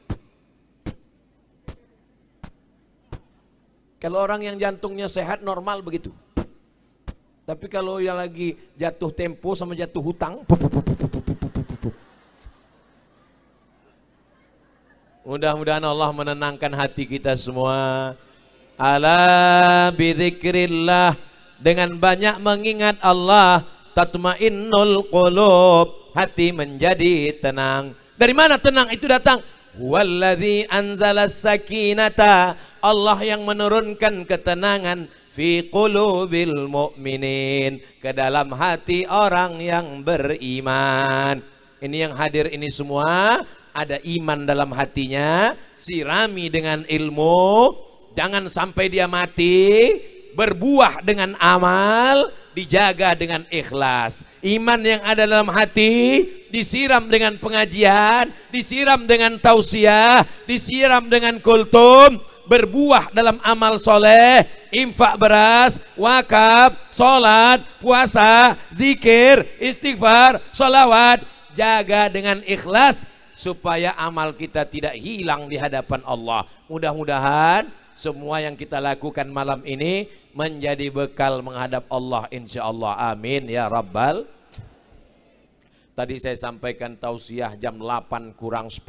Kalau orang yang jantungnya sehat normal begitu. Tapi kalau yang lagi jatuh tempo sama jatuh hutang, mudah-mudahan Allah menenangkan hati kita semua. Ala bidzikrillah, dengan banyak mengingat Allah, tatmainnul qulub, hati menjadi tenang. Dari mana tenang itu datang? Wallazi anzalas sakinata, Allah yang menurunkan ketenangan fi qulubil mu'minin, ke dalam hati orang yang beriman. Ini yang hadir ini semua ada iman dalam hatinya, sirami dengan ilmu, jangan sampai dia mati, berbuah dengan amal, dijaga dengan ikhlas. Iman yang ada dalam hati disiram dengan pengajian, disiram dengan tausiah, disiram dengan kultum, berbuah dalam amal soleh, infak beras, wakaf, sholat, puasa, zikir, istighfar, sholawat. Jaga dengan ikhlas supaya amal kita tidak hilang di hadapan Allah. Mudah-mudahan semua yang kita lakukan malam ini menjadi bekal menghadap Allah insyaallah. Amin ya rabbal. Tadi saya sampaikan tausiah jam 8 kurang 10,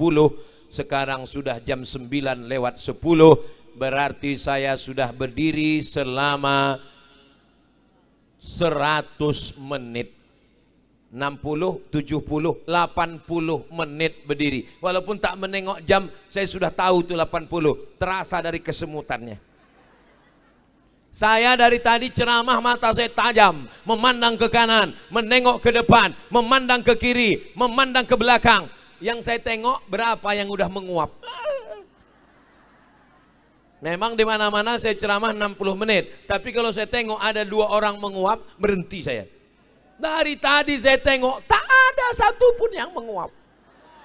sekarang sudah jam 9 lewat 10, berarti saya sudah berdiri selama 100 menit. 60, 70, 80 menit berdiri. Walaupun tak menengok jam, saya sudah tahu itu 80. Terasa dari kesemutannya. Saya dari tadi ceramah mata saya tajam, memandang ke kanan, menengok ke depan, memandang ke kiri, memandang ke belakang. Yang saya tengok berapa yang udah menguap. Memang di mana-mana saya ceramah 60 menit, tapi kalau saya tengok ada 2 orang menguap, berhenti saya. Dari tadi saya tengok tak ada satupun yang menguap.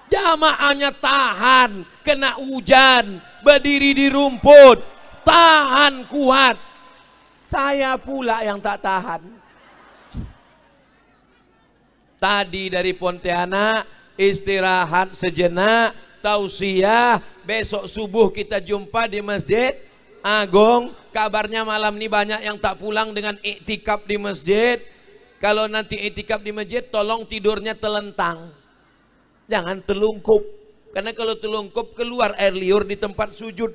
Jamaahnya tahan, kena hujan, berdiri di rumput, tahan kuat. Saya pula yang tak tahan. Tadi dari Pontianak istirahat sejenak, tausiah, besok subuh kita jumpa di Masjid Agung. Kabarnya malam ini banyak yang tak pulang dengan iktikaf di masjid. Kalau nanti iktikaf di masjid, tolong tidurnya telentang. Jangan telungkup. Karena kalau telungkup keluar air liur di tempat sujud.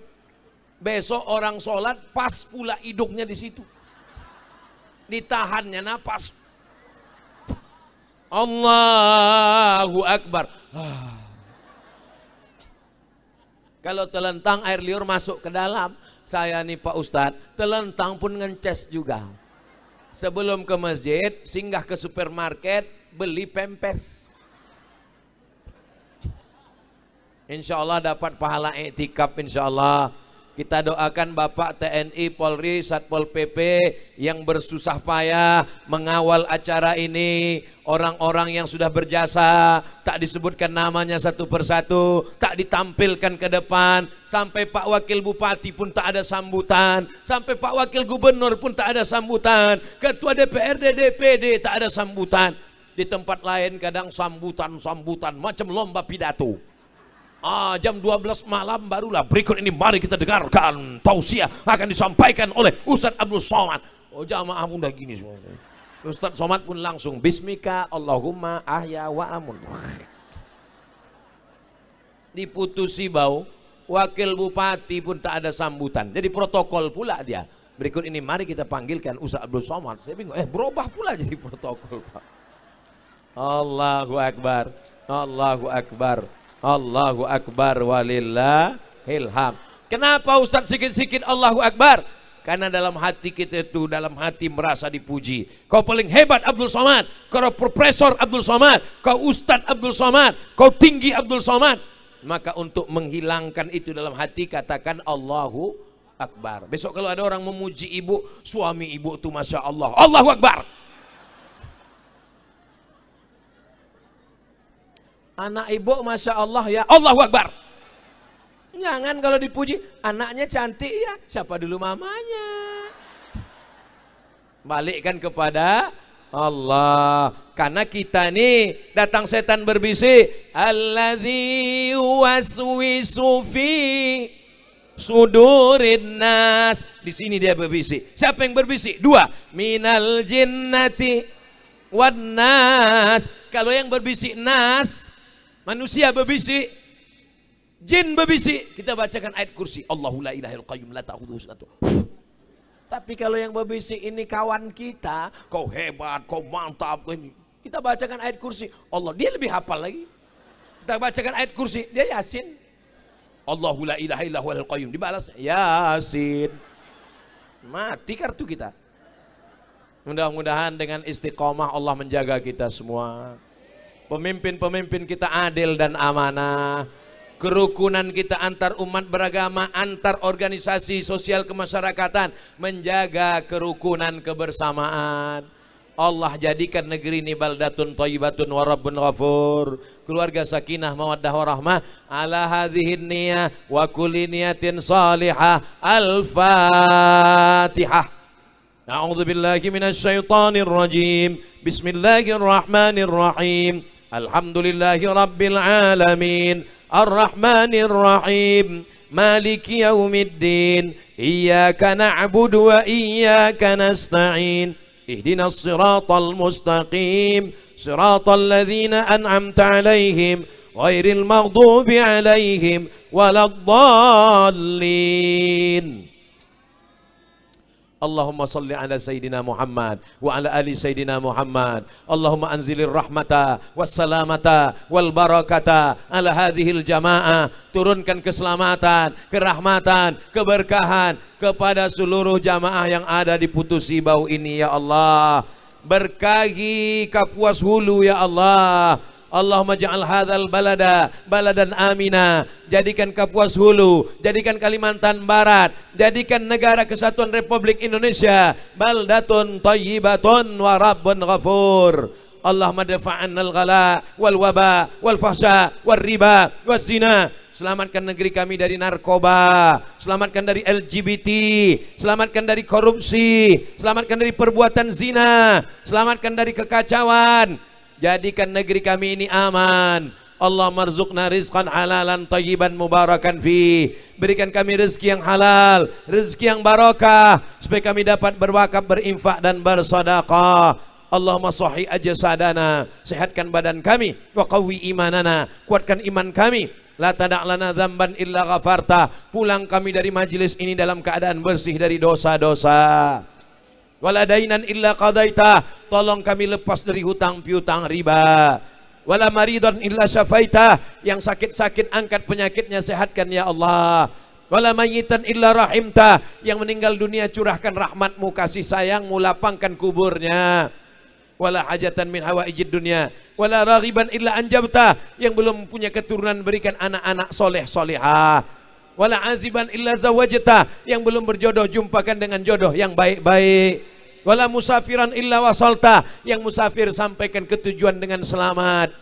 Besok orang sholat pas pula hidungnya di situ. Ditahannya napas. Allahu Akbar. Kalau telentang air liur masuk ke dalam. Saya nih Pak Ustadz, telentang pun ngences juga. Sebelum ke masjid, singgah ke supermarket, beli pampers. Insya Allah dapat pahala iktikaf insya Allah. Kita doakan Bapak TNI, Polri, Satpol PP yang bersusah payah mengawal acara ini. Orang-orang yang sudah berjasa, tak disebutkan namanya satu persatu, tak ditampilkan ke depan. Sampai Pak Wakil Bupati pun tak ada sambutan. Sampai Pak Wakil Gubernur pun tak ada sambutan. Ketua DPRD, DPD tak ada sambutan. Di tempat lain kadang sambutan-sambutan macam lomba pidato. Jam 12 malam barulah berikut ini mari kita dengarkan tausiah akan disampaikan oleh Ustadz Abdul Somad. Jamaah pun udah gini semua. Ustadz Somad pun langsung Bismika Allahumma ahya wa amun. Diputusi bau, wakil bupati pun tak ada sambutan. Jadi protokol pula dia. Berikut ini mari kita panggilkan Ustadz Abdul Somad. Saya bingung, berubah pula jadi protokol Pak. Allahu Akbar, Allahu Akbar. Allahu Akbar walillahil hamd. Kenapa Ustaz sikit-sikit Allahu Akbar? Karena dalam hati kita itu, dalam hati merasa dipuji. Kau paling hebat Abdul Somad, kau Profesor Abdul Somad, kau Ustaz Abdul Somad, kau tinggi Abdul Somad. Maka untuk menghilangkan itu dalam hati katakan Allahu Akbar. Besok kalau ada orang memuji ibu, suami ibu itu Masya Allah, Allahu Akbar. Anak ibu Masya Allah ya, Allahu Akbar. Jangan kalau dipuji, anaknya cantik ya, siapa dulu mamanya? Balikkan kepada Allah. Karena kita nih datang setan berbisik, alladzi waswisu fi sudurin nas. Di sini dia berbisik. Siapa yang berbisik? Dua, minal jinnati wan nas. Kalau yang berbisik nas, manusia berbisik, jin berbisik, kita bacakan ayat kursi, Allahu la ilaha illa qayyum la ta'khudhuhu sinatun. Tapi kalau yang berbisik ini kawan kita, kau hebat, kau mantap, kita bacakan ayat kursi, Allah, dia lebih hafal lagi. Kita bacakan ayat kursi, dia Yasin. Allahu la ilaha illa huwal qayyum, dibalas Yasin. Mati kartu kita. Mudah-mudahan dengan istiqomah Allah menjaga kita semua. Pemimpin-pemimpin kita adil dan amanah. Kerukunan kita antar umat beragama, antar organisasi sosial kemasyarakatan, menjaga kerukunan kebersamaan. Allah jadikan negeri ini baldatun thayyibatun wa rabbun ghafur. Keluarga sakinah mawaddah warahmah ala hadhihi niyah wa kulli niyatin salihah. Al-Fatihah. A'udzu billahi minasy syaithanir rajim. Bismillahirrahmanirrahim. Alhamdulillahi rabbil alamin. Ar-Rahmanir Rahim. Maliki yaumiddin. Iyyaka na'budu wa iyyaka nasta'in. Ihdinas siratal mustaqim. Siratal ladzina an'amta 'alaihim ghairil maghdubi 'alaihim waladdallin. Allahumma salli ala Sayyidina Muhammad wa ala ali Sayyidina Muhammad. Allahumma anzilir rahmata wassalamata wal barakata ala hadhil jamaah. Turunkan keselamatan, kerahmatan, keberkahan kepada seluruh jamaah yang ada di Putus Sibau ini ya Allah. Berkahi Kapuas Hulu ya Allah. Allahumma ja'al hadzal balada baladan amina. Jadikan Kapuas Hulu, jadikan Kalimantan Barat, jadikan negara kesatuan Republik Indonesia baldatun thayyibatun wa rabbun ghafur. Allahumma dafa'annal ghala wal waba wal fahsya wal riba waz zina. Selamatkan negeri kami dari narkoba, selamatkan dari LGBT, selamatkan dari korupsi, selamatkan dari perbuatan zina, selamatkan dari kekacauan. Jadikan negeri kami ini aman. Allah marzuqna rizqan halalan tayyiban mubarakan fi. Berikan kami rezeki yang halal, rezeki yang barakah, supaya kami dapat berwakaf, berinfak dan bersedekah. Allahumma sahih ajsadana, sehatkan badan kami, wa qawwi imanana, kuatkan iman kami. La tada' lana dzamban illa ghafarta. Pulang kami dari majelis ini dalam keadaan bersih dari dosa-dosa. Wala dainan illa qadaita. Tolong kami lepas dari hutang piutang riba. Wala maridan illa syafaita. Yang sakit-sakit angkat penyakitnya, sehatkan ya Allah. Wala mayitan illa rahimta. Yang meninggal dunia curahkan rahmatmu, kasih sayangmu, lapangkan kuburnya. Wala hajatan min hawaijid dunya wala raghiban illa anjabta. Yang belum punya keturunan berikan anak-anak soleh solehah. Wala aziban illa zawajta. Yang belum berjodoh jumpakan dengan jodoh yang baik-baik. Wala musafiran illa wasalta. Yang musafir sampaikan ke tujuan dengan selamat.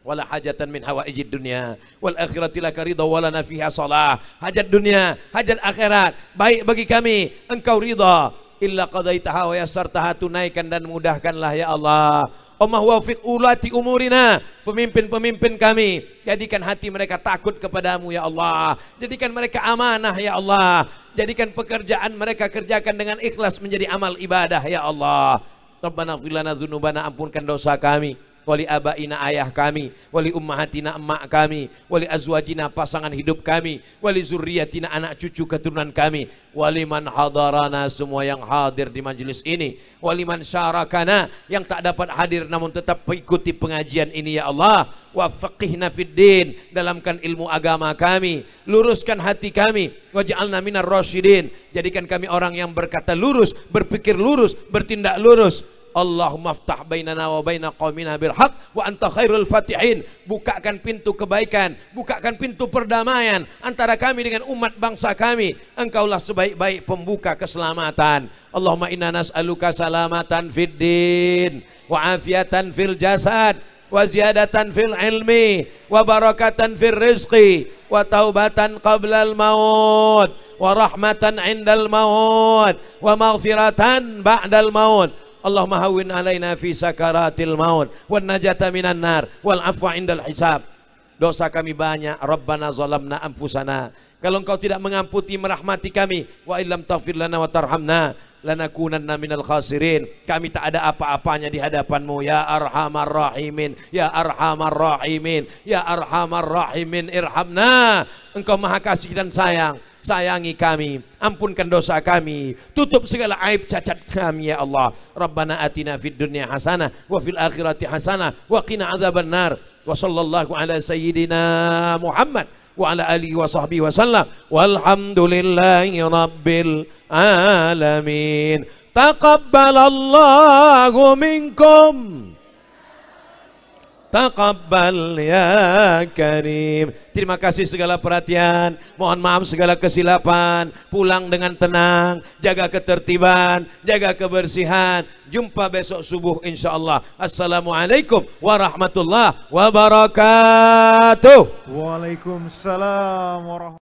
Wala hajatan min hawaijid dunya wal akhirati laka ridha walana fiha salah. Hajat dunia, hajat akhirat baik bagi kami, engkau ridha. Illa qadaitaha wa yassartaha, tunaikan dan mudahkanlah ya Allah. Allahumma waffiq ulati umurina, pemimpin-pemimpin kami, jadikan hati mereka takut kepadamu ya Allah. Jadikan mereka amanah ya Allah. Jadikan pekerjaan mereka kerjakan dengan ikhlas menjadi amal ibadah ya Allah. Rabbana ighfir lana dzunubana, ampunkan dosa kami. Wali abaina, ayah kami, wali ummahatina, emak kami, wali azwajina, pasangan hidup kami, wali zurriyatina, anak cucu keturunan kami, wali man hadarana, semua yang hadir di majelis ini, wali man syarakana, yang tak dapat hadir namun tetap mengikuti pengajian ini ya Allah. Waffaqihna fid din, dalamkan ilmu agama kami, luruskan hati kami, waj'alna minar rasyidin, jadikan kami orang yang berkata lurus, berpikir lurus, bertindak lurus. Allahumma ftah bainana wa baina qaumina bil haq wa anta khairul fatihin. Bukakan pintu kebaikan, bukakan pintu perdamaian antara kami dengan umat bangsa kami. Engkaulah sebaik-baik pembuka keselamatan. Allahumma inna nas'aluka salamatan fid din wa afiatan fil jasad wa ziyadatan fil ilmi wa barakatan fil rizqi wa taubatan qablal maut wa rahmatan indal maut wa maghfiratan ba'dal maut. Allahumma hawwin alaina fi sakaratil maut wan najata minan nar wal afwa indal hisab. Dosa kami banyak, Rabbana zalamna anfusana. Kalau engkau tidak mengampuni merahmati kami, wa illam taghfir lana wa tarhamna lanakunanna minal khasirin. Kami tak ada apa-apanya di hadapanmu ya arhamar rahimin, ya arhamar rahimin, ya arhamar rahimin, irhamna. Engkau maha kasih dan sayang, sayangi kami, ampunkan dosa kami, tutup segala aib cacat kami ya Allah. Rabbana atina fid dunya hasanah wa fil akhirati hasanah wa qina adzabannar. Wa sallallahu ala sayyidina Muhammad wa ala alihi wa sahbihi wa sallam walhamdulillahi rabbil alamin. Taqabbalallahu minkum, taqabbal ya karim. Terima kasih segala perhatian, mohon maaf segala kesilapan. Pulang dengan tenang, jaga ketertiban, jaga kebersihan. Jumpa besok subuh insyaallah. Assalamualaikum warahmatullahi wabarakatuh. Waalaikumsalam warahmatullahi